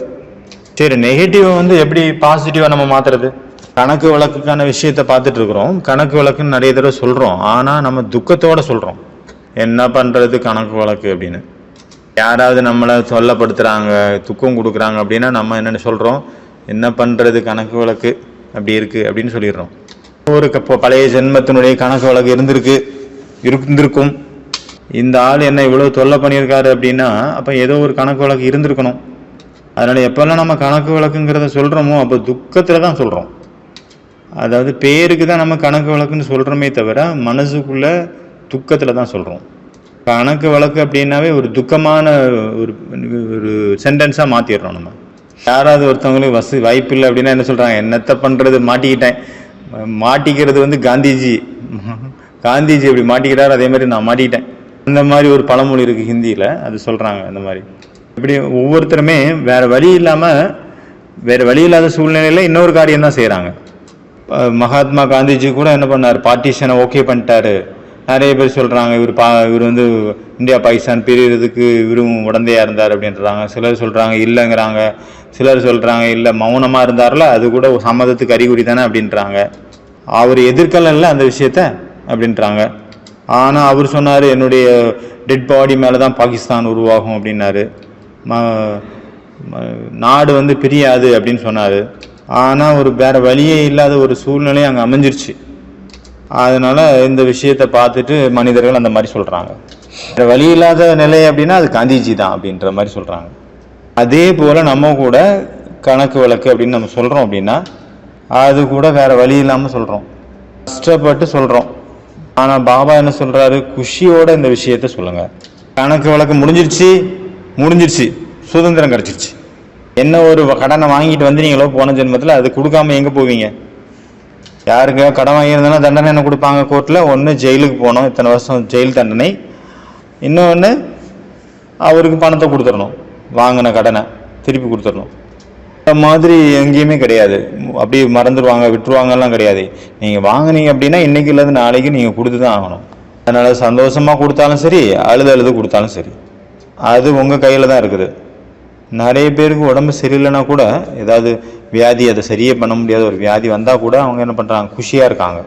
சரி, நெகட்டிவை எப்படி பாசிட்டிவாக நம்ம மாற்றுறது? கணக்கு வழக்குக்கான விஷயத்தை பார்த்துட்டு இருக்கிறோம், கணக்கு வழக்குன்னு நிறைய தடவை சொல்கிறோம், ஆனால் நம்ம துக்கத்தோடு சொல்கிறோம், என்ன பண்ணுறது கணக்கு வழக்கு அப்படின்னு. யாராவது நம்மளை சொல்லப்படுத்துகிறாங்க, துக்கம் கொடுக்குறாங்க அப்படின்னா நம்ம என்னென்னு சொல்கிறோம், என்ன பண்ணுறது கணக்கு வழக்கு அப்படி இருக்குது அப்படின்னு சொல்லிடுறோம். ஒரு பழைய ஜென்மத்தினுடைய கணக்கு வழக்கு இருந்திருக்கும், இந்த ஆள் என்ன இவ்வளோ தொல்லை பண்ணியிருக்காரு அப்படின்னா அப்போ ஏதோ ஒரு கணக்கு வழக்கு இருந்திருக்கணும். அதனால் எப்போல்லாம் நம்ம கணக்கு வழக்குங்கிறத சொல்கிறோமோ அப்போ துக்கத்தில் தான் சொல்கிறோம். அதாவது பேருக்கு தான் நம்ம கணக்கு வழக்குன்னு சொல்கிறோமே தவிர மனசுக்குள்ளே துக்கத்தில் தான் சொல்கிறோம். கணக்கு வழக்கு அப்படின்னாவே ஒரு துக்கமான ஒரு சென்டென்ஸாக மாற்றிடுறோம். நம்ம யாராவது ஒருத்தவங்களுக்கு வாய்ப்பு இல்லை அப்படின்னா என்ன சொல்கிறாங்க, என்னத்தை பண்ணுறது மாட்டிக்கிட்டேன். மாட்டிக்கிறது காந்திஜி எப்படி மாட்டிக்கிறாரு அதே மாதிரி நான் மாட்டிக்கிட்டேன். இந்த மாதிரி ஒரு பழமொழி இருக்குது ஹிந்தியில், அது சொல்கிறாங்க. அந்த மாதிரி இப்படி ஒவ்வொருத்தருமே வேறு வழி இல்லாத சூழ்நிலையில் இன்னொரு காரியம் தான் செய்கிறாங்க. மகாத்மா காந்திஜி கூட என்ன பண்ணார், பார்ட்டிஷனை ஓகே பண்ணிட்டாரு. நிறைய பேர் சொல்கிறாங்க இவர் இந்தியா பாகிஸ்தான் பிரிகிறதுக்கு இவரும் உடந்தையாக இருந்தார் அப்படின்றாங்க. சிலர் சொல்கிறாங்க இல்லைங்கிறாங்க, சிலர் சொல்கிறாங்க இல்லை மௌனமாக இருந்தார்ல அது கூட சம்மதத்துக்கு அறிகுறி தானே அப்படின்றாங்க. அவர் எதிர்க்கல அந்த விஷயத்த அப்படின்றாங்க. ஆனால் அவர் சொன்னார், என்னுடைய டெட் பாடி மேலே தான் பாகிஸ்தான் உருவாகும் அப்படின்னாரு. நாடு பிரியாது அப்படின்னு சொன்னார். ஆனால் வேறு வழியே இல்லாத ஒரு சூழ்நிலை அங்கே அமைஞ்சிருச்சு. அதனால் இந்த விஷயத்தை பார்த்துட்டு மனிதர்கள் அந்த மாதிரி சொல்கிறாங்க. வேறு வழி இல்லாத நிலை அப்படின்னா அது காந்திஜி தான் அப்படின்ற மாதிரி சொல்கிறாங்க. அதே போல் நம்ம கூட கணக்கு வழக்கு அப்படின்னு நம்ம சொல்கிறோம் அப்படின்னா அது கூட வேறு வழி இல்லாமல் சொல்கிறோம், கஷ்டப்பட்டு சொல்கிறோம். ஆனால் பாபா என்ன சொல்கிறாரு, குஷியோட இந்த விஷயத்த சொல்லுங்கள். கணக்கு வழக்கு முடிஞ்சிருச்சு, சுதந்திரம் கிடச்சிருச்சு. என்ன ஒரு கடனை வாங்கிட்டு வந்தீங்களோ போன ஜென்மத்தில், அது கொடுக்காம எங்கே போவீங்க? யாருக்கு கடன் வாங்கியிருந்தோன்னா தண்டனை என்ன கொடுப்பாங்க கோர்ட்டில்? ஒன்று ஜெயிலுக்கு போகணும், இத்தனை வருஷம் ஜெயில் தண்டனை. இன்னொன்று அவருக்கு பணத்தை கொடுத்துடணும், வாங்கின கடனை திருப்பி கொடுத்துடணும். இந்த மாதிரி எங்கேயுமே கிடையாது. அப்படி மறந்துடுவாங்க விட்டுருவாங்கலாம் கிடையாது. நீங்கள் வாங்கினீங்க அப்படின்னா இன்றைக்கி இல்லாத நாளைக்கு நீங்கள் கொடுத்து தான் ஆகணும். அதனால் சந்தோஷமாக கொடுத்தாலும் சரி, அழுது கொடுத்தாலும் சரி, அது உங்கள் கையில் தான் இருக்குது. நிறைய பேருக்கு உடம்பு சரியில்லைன்னா கூட, ஏதாவது வியாதி, அதை சரியே பண்ண முடியாத ஒரு வியாதி வந்தால் கூட அவங்க என்ன பண்ணுறாங்க, குஷியாக இருக்காங்க.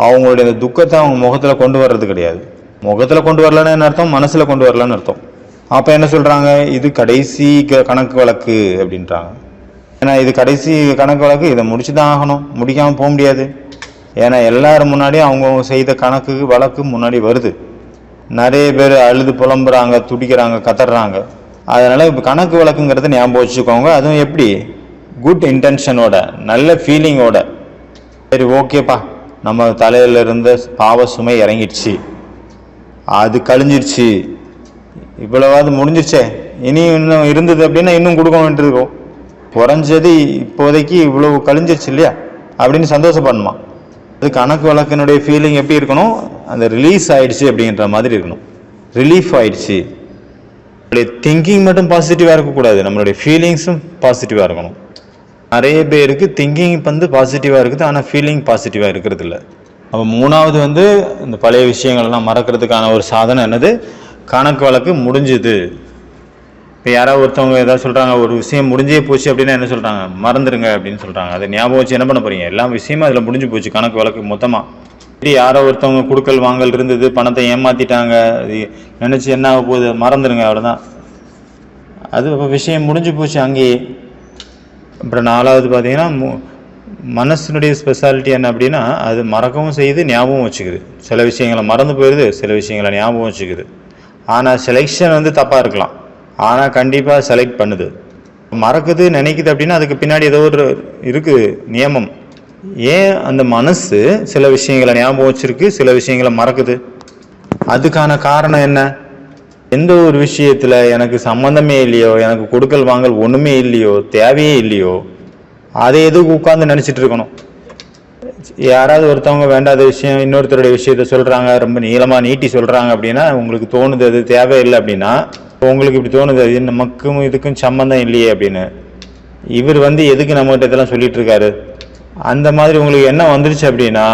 அவங்களுடைய அந்த துக்கத்தை அவங்க முகத்தில் கொண்டு வர்றது கிடையாது. முகத்தில் கொண்டு வரலன்னு அர்த்தம், மனசில் கொண்டு வரலன்னு அர்த்தம். அப்போ என்ன சொல்கிறாங்க, இது கடைசி கணக்கு வழக்கு அப்படின்றாங்க. ஏன்னா இது கடைசி கணக்கு வழக்கு, இதை முடிச்சு தான் ஆகணும், முடிக்காமல் போக முடியாது. ஏன்னா எல்லாரும் முன்னாடியும் அவங்க செய்த கணக்கு வழக்கு முன்னாடி வருது. நிறைய பேர் அழுது புலம்புறாங்க, துடிக்கிறாங்க, கத்துறாங்க. அதனால் இப்போ கணக்கு வழக்குங்கிறத ஞாபகம் வச்சுக்கோங்க. அதுவும் எப்படி, குட் இன்டென்ஷனோட, நல்ல ஃபீலிங்கோட. சரி ஓகேப்பா, நம்ம தலையில் இருந்த பாவ சுமை இறங்கிடுச்சு, அது கழிஞ்சிருச்சு, இவ்வளவாது முடிஞ்சிருச்சே, இனி இன்னும் இருந்தது அப்படின்னா இன்னும் கொடுக்கணுன்ட்டு இருக்கும். குறைஞ்சது இப்போதைக்கு இவ்வளவு கழிஞ்சிருச்சு இல்லையா அப்படின்னு சந்தோஷப்படணுமா. அது கணக்கு வழக்கினுடைய ஃபீலிங் எப்படி இருக்கணும், அந்த ரிலீஸ் ஆயிடுச்சு அப்படின்ற மாதிரி இருக்கணும். ரிலீஃப் ஆயிடுச்சு. நம்மளுடைய திங்கிங் மட்டும் பாசிட்டிவாக இருக்கக்கூடாது, நம்மளுடைய ஃபீலிங்ஸும் பாசிட்டிவாக இருக்கணும். நிறைய பேருக்கு திங்கிங் பாசிட்டிவாக இருக்குது, ஆனால் ஃபீலிங் பாசிட்டிவாக இருக்கிறது இல்லை. அப்போ மூணாவது இந்த பழைய விஷயங்கள்லாம் மறக்கிறதுக்கான ஒரு சாதனை என்னது, கணக்கு வழக்கு முடிஞ்சுது. இப்போ யாராவது ஒருத்தவங்க ஏதாவது சொல்கிறாங்க, ஒரு விஷயம் முடிஞ்சே போச்சு அப்படின்னா என்ன சொல்கிறாங்க, மறந்துடுங்க அப்படின்னு சொல்கிறாங்க. அதை ஞாபகம் வச்சு என்ன பண்ண போகிறீங்க, எல்லா விஷயமும் அதில் முடிஞ்சு போச்சு, கணக்கு வழக்கு மொத்தமாக. சரி, யாரோ ஒருத்தவங்க கொடுக்கல் வாங்கல் இருந்தது, பணத்தை ஏமாற்றிட்டாங்க, அது நினச்சி என்ன ஆக போகுது, மறந்துடுங்க, அவ்வளோதான். அது இப்போ விஷயம் முடிஞ்சு போச்சு அங்கேயே. அப்புறம் நாலாவது பார்த்தீங்கன்னா, மனசினுடைய ஸ்பெஷாலிட்டி என்ன அப்படின்னா, அது மறக்கவும் செய்யுது, ஞாபகம் வச்சுக்குது. சில விஷயங்களை மறந்து போயிடுது, சில விஷயங்களை ஞாபகம் வச்சுக்குது. ஆனால் செலெக்ஷன் வந்து தப்பாக இருக்கலாம், ஆனால் கண்டிப்பாக செலக்ட் பண்ணுது. மறக்குது நினைக்குது அப்படின்னா அதுக்கு பின்னாடி ஏதோ ஒரு இருக்குது நியமம். ஏன் அந்த மனசு சில விஷயங்களை ஞாபகம் வச்சிருக்கு, சில விஷயங்களை மறக்குது? அதுக்கான காரணம் என்ன? எந்த ஒரு விஷயத்தில் எனக்கு சம்மந்தமே இல்லையோ, எனக்கு கொடுக்கல் வாங்கல் ஒன்றுமே இல்லையோ, தேவையே இல்லையோ, அதை எதுக்கு உட்காந்து நினச்சிட்டு இருக்கணும்? யாராவது ஒருத்தவங்க வேண்டாத விஷயம் இன்னொருத்தருடைய விஷயத்த சொல்கிறாங்க, ரொம்ப நீளமாக நீட்டி சொல்கிறாங்க அப்படின்னா உங்களுக்கு தோணுது அது தேவையில்லை அப்படின்னா, உங்களுக்கு இப்படி தோணுது அது நமக்கும் இதுக்கும் சம்மந்தம் இல்லையே அப்படின்னு. இவர் வந்து எதுக்கு நம்மகிட்ட இதெல்லாம் சொல்லிட்டு இருக்காரு? அந்த மாதிரி உங்களுக்கு என்ன வந்துருச்சு அப்படின்னா,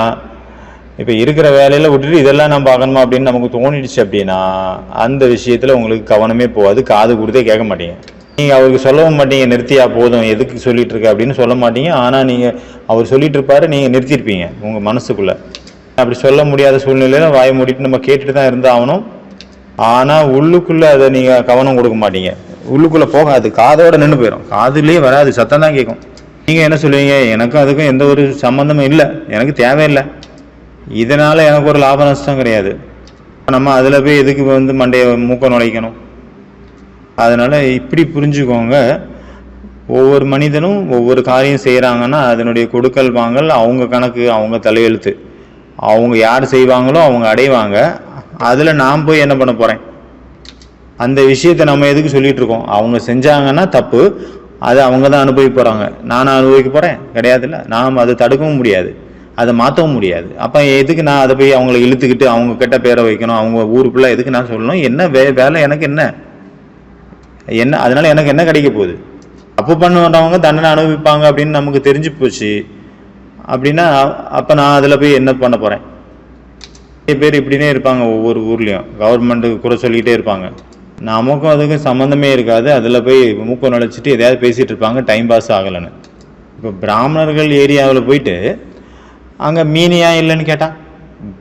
இப்போ இருக்கிற வேலையில் விட்டுட்டு இதெல்லாம் நான் பார்க்கணுமா அப்படின்னு நமக்கு தோணிடுச்சு அப்படின்னா அந்த விஷயத்தில் உங்களுக்கு கவனமே போகாது, காது கொடுத்தே கேட்க மாட்டீங்க. நீங்கள் அவருக்கு சொல்லவும் மாட்டீங்க நிறுத்தியா போதும் எதுக்கு சொல்லிட்டு இருக்க அப்படின்னு சொல்ல மாட்டீங்க. ஆனால் நீங்கள் அவர் சொல்லிட்டு இருப்பாரு, நீங்கள் நிறுத்திருப்பீங்க உங்கள் மனசுக்குள்ளே. அப்படி சொல்ல முடியாத சூழ்நிலையில் வாயை மூடிட்டு நம்ம கேட்டுட்டு தான் இருந்தாகணும். ஆனால் உள்ளுக்குள்ளே அதை நீங்கள் கவனம் கொடுக்க மாட்டீங்க. உள்ளுக்குள்ளே போகாது, காதோட நின்று போயிடும், காதுலேயே வராது, சத்தம் தான் கேட்கும். நீங்கள் என்ன சொல்லுவீங்க? எனக்கும் அதுக்கும் எந்த ஒரு சம்மந்தமும் இல்லை, எனக்கு தேவையில்லை, இதனால் எனக்கு ஒரு லாப நஷ்டம் கிடையாது. நம்ம அதில் போய் எதுக்கு வந்து மண்டையை மூக்க நுழைக்கணும்? அதனால் இப்படி புரிஞ்சுக்கோங்க, ஒவ்வொரு மனிதனும் ஒவ்வொரு காரியம் செய்கிறாங்கன்னா அதனுடைய கொடுக்கல் வாங்கல் அவங்க கணக்கு, அவங்க தலையெழுத்து, அவங்க யார் செய்வாங்களோ அவங்க அடைவாங்க. அதில் நான் போய் என்ன பண்ண போகிறேன்? அந்த விஷயத்தை நம்ம எதுக்கு சொல்லிகிட்டு இருக்கோம்? அவங்க செஞ்சாங்கன்னா தப்பு, அதை அவங்க தான் அனுபவிக்க போகிறாங்க, நான் அனுபவிக்க போகிறேன் கிடையாதுல்ல. நாம் அதை தடுக்கவும் முடியாது, அதை மாற்றவும் முடியாது. அப்போ எதுக்கு நான் அதை போய் அவங்கள இழுத்துக்கிட்டு அவங்க கிட்ட பேரை வைக்கணும்? அவங்க ஊருக்குள்ளே எதுக்கு நான் சொல்லணும்? என்ன வேலை எனக்கு என்ன? அதனால எனக்கு என்ன கிடைக்க போகுது? தப்பு பண்ணுறவங்க தண்டனை அனுபவிப்பாங்க அப்படின்னு நமக்கு தெரிஞ்சு போச்சு அப்படின்னா அப்போ நான் அதில் போய் என்ன பண்ண போகிறேன்? நிறைய பேர் இப்படினே இருப்பாங்க, ஒவ்வொரு ஊர்லேயும் கவர்மெண்ட்டுக்கு கூட சொல்லிக்கிட்டே இருப்பாங்க, நமக்கும் அதுக்கும் சம்மந்தமே இருக்காது, அதில் போய் மூக்க நுழைச்சிட்டு எதையாவது பேசிகிட்டு இருப்பாங்க, டைம் பாஸ் ஆகலைன்னு. இப்போ பிராமணர்கள் ஏரியாவில் போயிட்டு அங்கே மீனியா இல்லைன்னு கேட்டால்,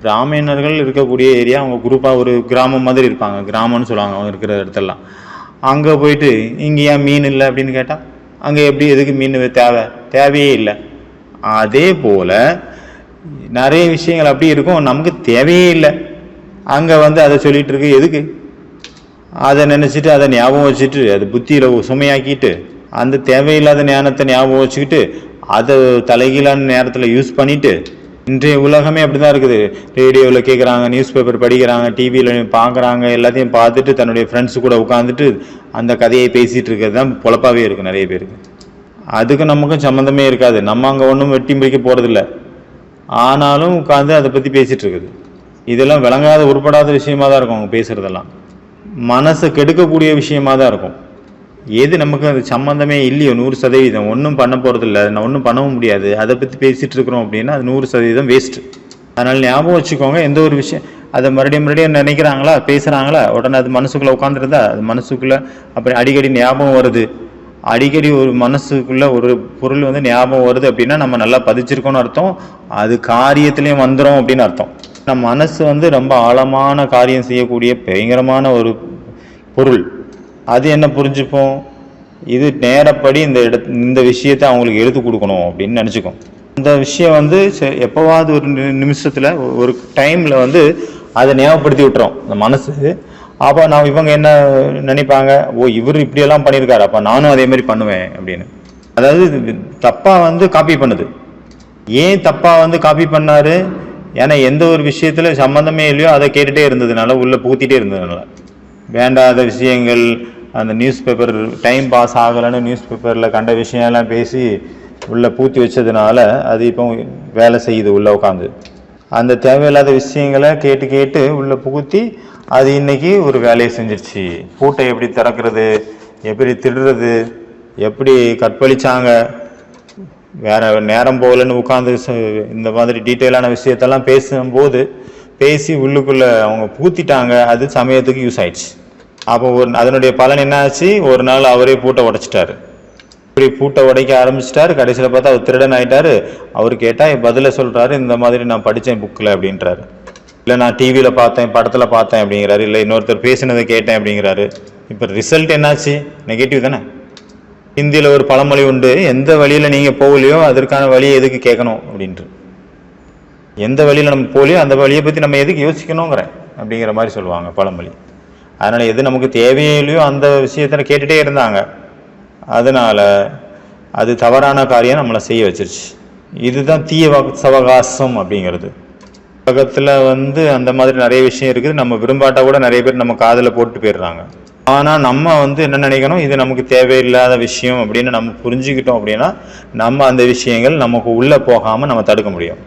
பிராமணர்கள் இருக்கக்கூடிய ஏரியா அவங்க குரூப்பாக ஒரு கிராமம் மாதிரி இருப்பாங்க, கிராமம்னு சொல்லுவாங்க அவங்க இருக்கிற இடத்துலலாம். அங்கே போயிட்டு இங்கே ஏன் மீன் இல்லை அப்படின்னு கேட்டால் அங்கே எப்படி எதுக்கு மீன் தேவையே இல்லை. அதே போல் நிறைய விஷயங்கள் அப்படி இருக்கும், நமக்கு தேவையே இல்லை, அங்கே வந்து அதை சொல்லிகிட்டு இருக்கு எதுக்கு? அதை நினச்சிட்டு அதை ஞாபகம் வச்சுட்டு அது புத்தியில் சுமையாக்கிட்டு அந்த தேவையில்லாத ஞானத்தை ஞாபகம் வச்சுக்கிட்டு அதை தலைகீழான நேரத்தில் யூஸ் பண்ணிவிட்டு, இன்றைய உலகமே அப்படி தான் இருக்குது. ரேடியோவில் கேட்குறாங்க, நியூஸ் பேப்பர் படிக்கிறாங்க, டிவியில் பார்க்குறாங்க, எல்லாத்தையும் பார்த்துட்டு தன்னுடைய ஃப்ரெண்ட்ஸு கூட உட்காந்துட்டு அந்த கதையை பேசிகிட்டு இருக்கிறது தான் பொழப்பாகவே இருக்குது நிறைய பேருக்கு. அதுக்கும் நமக்கும் சம்மந்தமே இருக்காது, நம்ம அங்கே ஒன்றும் வெட்டி முடிக்க போகிறதில்ல, ஆனாலும் உட்காந்து அதை பற்றி பேசிகிட்டு இருக்குது. இதெல்லாம் விளங்காத உருப்படாத விஷயமாக தான் இருக்கும் அவங்க பேசுகிறதெல்லாம், மனசை கெடுக்கக்கூடிய விஷயமாக தான் இருக்கும். எது நமக்கு அது சம்மந்தமே இல்லையோ 100% ஒன்றும் பண்ண போகிறதில்ல, நான் ஒன்றும் பண்ணவும் முடியாது, அதை பற்றி பேசிகிட்டு இருக்கிறோம் அப்படின்னா அது 100% வேஸ்ட்டு. அதனால் ஞாபகம் வச்சுக்கோங்க, எந்த ஒரு விஷயம் அதை மறுபடியும் நினைக்கிறாங்களா பேசுகிறாங்களா உடனே அது மனசுக்குள்ளே உட்காந்துருந்தா அது மனசுக்குள்ளே அப்படி அடிக்கடி ஞாபகம் வருது. அடிக்கடி ஒரு மனசுக்குள்ளே ஒரு பொருள் வந்து ஞாபகம் வருது அப்படின்னா நம்ம நல்லா பதிச்சிருக்கோன்னு அர்த்தம், அது காரியத்துலேயும் வந்துடும் அப்படின்னு அர்த்தம். நம்ம மனசு வந்து ரொம்ப ஆழமான காரியம் செய்யக்கூடிய பயங்கரமான ஒரு பொருள். அது என்ன புரிஞ்சுப்போம்? இது நேரப்படி இந்த விஷயத்தை அவங்களுக்கு எடுத்து கொடுக்கணும் அப்படின்னு நினச்சிக்கும். இந்த விஷயம் வந்து எப்போவாவது ஒரு நிமிஷத்தில் ஒரு டைமில் வந்து அதை ஞாபகப்படுத்தி விட்டுறோம் இந்த மனசு. அப்போ நான் இவங்க என்ன நினைப்பாங்க, ஓ இவர் இப்படியெல்லாம் பண்ணியிருக்காரு, அப்போ நானும் அதே மாதிரி பண்ணுவேன் அப்படின்னு. அதாவது தப்பாக வந்து காப்பி பண்ணுது. ஏன் தப்பாக வந்து காப்பி பண்ணாரு? ஏன்னா எந்த ஒரு விஷயத்தில் சம்மந்தமே இல்லையோ அதை கேட்டுகிட்டே இருந்ததுனால, உள்ளே பூத்திட்டே இருந்ததுனால, வேண்டாத விஷயங்கள், அந்த நியூஸ் பேப்பர் டைம் பாஸ் ஆகலைன்னு நியூஸ் பேப்பரில் கண்ட விஷயம்லாம் பேசி உள்ளே பூத்தி வச்சதுனால அது இப்போ வேலை செய்யுது உள்ளே உட்காந்து. அந்த தேவையில்லாத விஷயங்களை கேட்டு கேட்டு உள்ளே புகுத்தி அது இன்னைக்கு ஒரு வேலையை செஞ்சிருச்சு. பூட்டை எப்படி திறக்கிறது, எப்படி திருடுறது, எப்படி கற்பழிச்சாங்க, வேற நேரம் போகலன்னு உட்காந்து இந்த மாதிரி டீட்டெயிலான விஷயத்தெல்லாம் பேசும்போது பேசி உள்ளுக்குள்ளே அவங்க பூத்திட்டாங்க. அது சமயத்துக்கு யூஸ் ஆயிடுச்சு. அப்போ அதனுடைய பலன் என்ன ஆச்சு? ஒரு நாள் அவரே பூட்டை உடைச்சிட்டாரு. இப்படி பூட்டை உடைக்க ஆரம்பிச்சிட்டாரு. கடைசியில் பார்த்தா அவர் திருடன் ஆகிட்டாரு. அவர் கேட்டால் பதில சொல்கிறாரு, இந்த மாதிரி நான் படித்தேன் புக்கில் அப்படின்றாரு. இல்லை நான் டிவியில் பார்த்தேன், படத்தில் பார்த்தேன் அப்படிங்கிறாரு. இல்லை இன்னொருத்தர் பேசினதை கேட்டேன் அப்படிங்கிறாரு. இப்போ ரிசல்ட் என்னாச்சு? நெகட்டிவ் தானே. ஹிந்தியில் ஒரு பழமொழி உண்டு, எந்த வழியில் நீங்கள் போகலையோ அதற்கான வழியை எதுக்கு கேட்கணும் அப்படின்ட்டு. எந்த வழியில் நம்ம போகலையோ அந்த வழியை பற்றி நம்ம எதுக்கு யோசிக்கணுங்கிற அப்படிங்கிற மாதிரி சொல்லுவாங்க பழமொழி. அதனால் எது நமக்கு தேவையோ இல்லையோ அந்த விஷயத்தை கேட்டுகிட்டே இருந்தாங்க. அதனால் அது தவறான காரியம் நம்மளை செய்ய வச்சிருச்சு. இதுதான் தீய சவகாசம் அப்படிங்கிறது. உலகத்தில் அந்த மாதிரி நிறைய விஷயம் இருக்குது. நம்ம விரும்பாட்டா கூட நிறைய பேர் நம்ம காதில் போட்டு போயிடுறாங்க. ஆனால் நம்ம என்ன நினைக்கணும், இது நமக்கு தேவையில்லாத விஷயம் அப்படின்னு நம்ம புரிஞ்சுக்கிட்டோம் அப்படின்னா நம்ம அந்த விஷயங்கள் நமக்கு உள்ளே போகாமல் நம்ம தடுக்க முடியும்.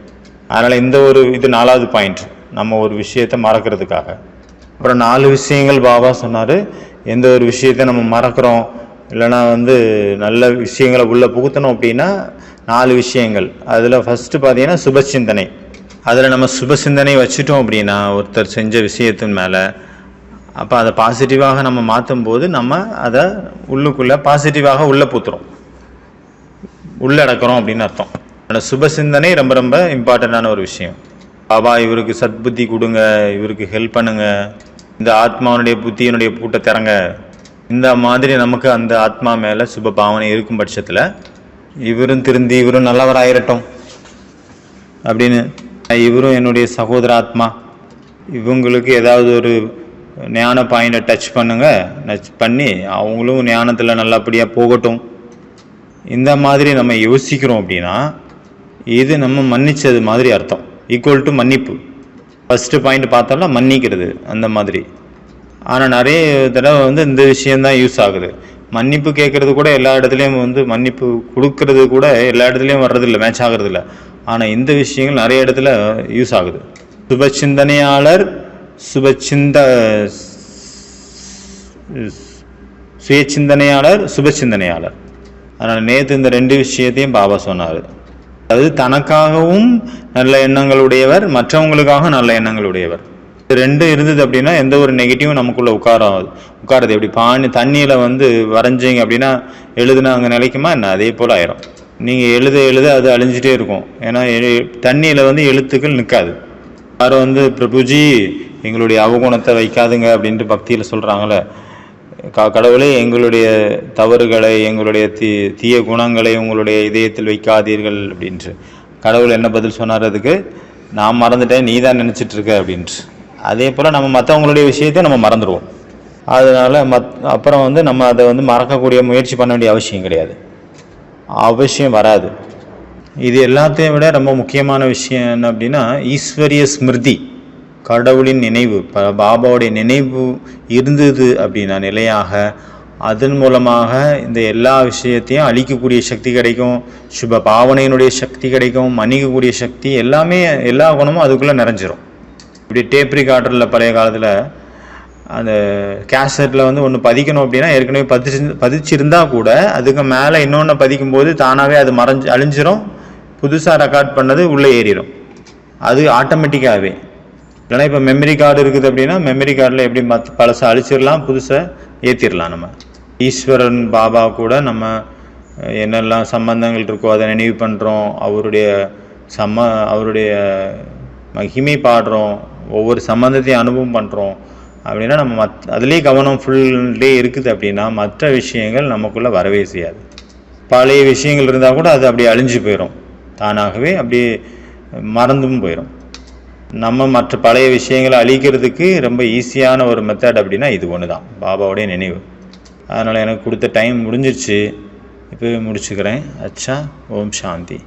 அதனால் இது 4வது பாயிண்ட், நம்ம ஒரு விஷயத்தை மறக்கிறதுக்காக. அப்புறம் 4 விஷயங்கள் பாபா சொன்னார். எந்த ஒரு விஷயத்தை நம்ம மறக்கிறோம் இல்லைன்னா நல்ல விஷயங்களை உள்ளே புகுத்தணும் அப்படின்னா 4 விஷயங்கள். அதில் ஃபஸ்ட்டு பார்த்தீங்கன்னா சுபசிந்தனை. அதில் நம்ம சுபசிந்தனை வச்சுட்டோம் அப்படின்னா ஒருத்தர் செஞ்ச விஷயத்தின் மேலே, அப்போ அதை பாசிட்டிவாக நம்ம மாற்றும் போது நம்ம அதை உள்ளுக்குள்ளே பாசிட்டிவாக உள்ளே பூத்துறோம், உள்ளடக்கிறோம் அப்படின்னு அர்த்தம். ஆனால் சுபசிந்தனை ரொம்ப ரொம்ப இம்பார்ட்டண்ட்டான ஒரு விஷயம். பாபா இவருக்கு சத்புத்தி கொடுங்க, இவருக்கு ஹெல்ப் பண்ணுங்க, இந்த ஆத்மாவனுடைய புத்தியினுடைய பூட்டை திறங்க, இந்த மாதிரி நமக்கு அந்த ஆத்மா மேலே சுப பாவனை இருக்கும் பட்சத்தில் இவரும் திருந்தி இவரும் நல்லவராயிரட்டும் அப்படின்னு, இவரும் என்னுடைய சகோதர ஆத்மா, இவங்களுக்கு ஏதாவது ஒரு ஞான பாயிண்டை டச் பண்ணி அவங்களும் ஞானத்தில் நல்லபடியாக போகட்டும், இந்த மாதிரி நம்ம யோசிக்கிறோம் அப்படின்னா இது நம்ம மன்னிச்சது மாதிரி அர்த்தம். ஈக்குவல் டு மன்னிப்பு. ஃபஸ்ட்டு பாயிண்ட் பார்த்தோம்னா மன்னிக்கிறது அந்த மாதிரி. ஆனால் நிறைய தடவை இந்த விஷயந்தான் யூஸ் ஆகுது. மன்னிப்பு கேட்குறது கூட எல்லா இடத்துலையும் மன்னிப்பு கொடுக்கறது கூட எல்லா இடத்துலையும் வர்றதில்லை, மேட்ச் ஆகிறதில்ல. ஆனால் இந்த விஷயங்கள் நிறைய இடத்துல யூஸ் ஆகுது. சுபசிந்தனையாளர் சுயசிந்தனையாளர் சுபசிந்தனையாளர். அதனால் நேற்று இந்த 2 விஷயத்தையும் பாபா சொன்னார். அதாவது தனக்காகவும் நல்ல எண்ணங்களுடையவர், மற்றவங்களுக்காக நல்ல எண்ணங்களுடையவர். இது 2 இருந்தது அப்படின்னா எந்த ஒரு நெகட்டிவும் நமக்குள்ளே உட்காரது. எப்படி தண்ணியில் வரைஞ்சிங்க அப்படின்னா எழுதுனா அங்கே நிலைக்குமா என்ன, அதே போல் ஆயிரும். நீங்கள் எழுத அது அழிஞ்சிட்டே இருக்கும். ஏன்னா தண்ணியில் எழுத்துக்கள் நிற்காது. யாரும் பிரபுஜி எங்களுடைய அவகுணத்தை வைக்காதுங்க அப்படின்ட்டு பக்தியில் சொல்கிறாங்களே, கடவுளே எங்களுடைய தவறுகளை எங்களுடைய தீய குணங்களை உங்களுடைய இதயத்தில் வைக்காதீர்கள் அப்படின்ட்டு. கடவுள் என்ன பதில் சொன்னார் அதுக்கு, நான் மறந்துட்டேன், நீ தான் நினச்சிட்ருக்க அப்படின்ட்டு. அதே போல் நம்ம மற்றவங்களுடைய விஷயத்தை நம்ம மறந்துடுவோம். அதனால் அப்புறம் நம்ம அதை மறக்கக்கூடிய முயற்சி பண்ண வேண்டிய அவசியம் கிடையாது, அவசியம் வராது. இது எல்லாத்தையும் விட ரொம்ப முக்கியமான விஷயம் என்ன அப்படின்னா ஈஸ்வரிய ஸ்மிருதி, கடவுளின் நினைவு, பாபாவுடைய நினைவு இருந்தது அப்படின்னா நிலையாக, அதன் மூலமாக இந்த எல்லா விஷயத்தையும் அழிக்கக்கூடிய சக்தி கிடைக்கும், சுப பாவனையினுடைய சக்தி கிடைக்கும், மன்னிக்கக்கூடிய சக்தி, எல்லாமே எல்லா குணமும் அதுக்குள்ளே நிறைஞ்சிரும். இப்படி டேப் ரிகார்டரில் பழைய காலத்தில் அந்த கேசட்டில் ஒன்று பதிக்கணும் அப்படின்னா ஏற்கனவே பதிச்சிருந்தா கூட அதுக்கு மேலே இன்னொன்று பதிக்கும்போது தானாகவே அது அழிஞ்சிரும், புதுசாக ரெக்கார்ட் பண்ணது உள்ளே ஏறிடும், அது ஆட்டோமேட்டிக்காகவே. இல்லைனா இப்போ மெமரி கார்டு இருக்குது அப்படின்னா மெமரி கார்டில் எப்படி பழசை அழிச்சிடலாம், புதுசை ஏற்றிடலாம். நம்ம ஈஸ்வரன் பாபா கூட நம்ம என்னெல்லாம் சம்பந்தங்கள் இருக்கோ அதை நினைவு பண்ணுறோம், அவருடைய மகிமை பாடுறோம், ஒவ்வொரு சம்பந்தத்தையும் அனுபவம் பண்ணுறோம் அப்படின்னா நம்ம அதுலேயே கவனம் ஃபுல்லே இருக்குது அப்படின்னா மற்ற விஷயங்கள் நமக்குள்ளே வரவே செய்யாது. பழைய விஷயங்கள் இருந்தால் கூட அது அப்படியே அழிஞ்சு போயிடும், தானாகவே அப்படியே மறந்தும் போயிடும். நம்ம மற்ற பழைய விஷயங்களை அழிக்கிறதுக்கு ரொம்ப ஈஸியான ஒரு மெத்தட் அப்படின்னா இது ஒன்று தான், பாபாவுடைய நினைவு. அதனால் எனக்கு கொடுத்த டைம் முடிஞ்சிருச்சு, இப்போவே முடிச்சுக்கிறேன். அச்சா, ஓம் சாந்தி.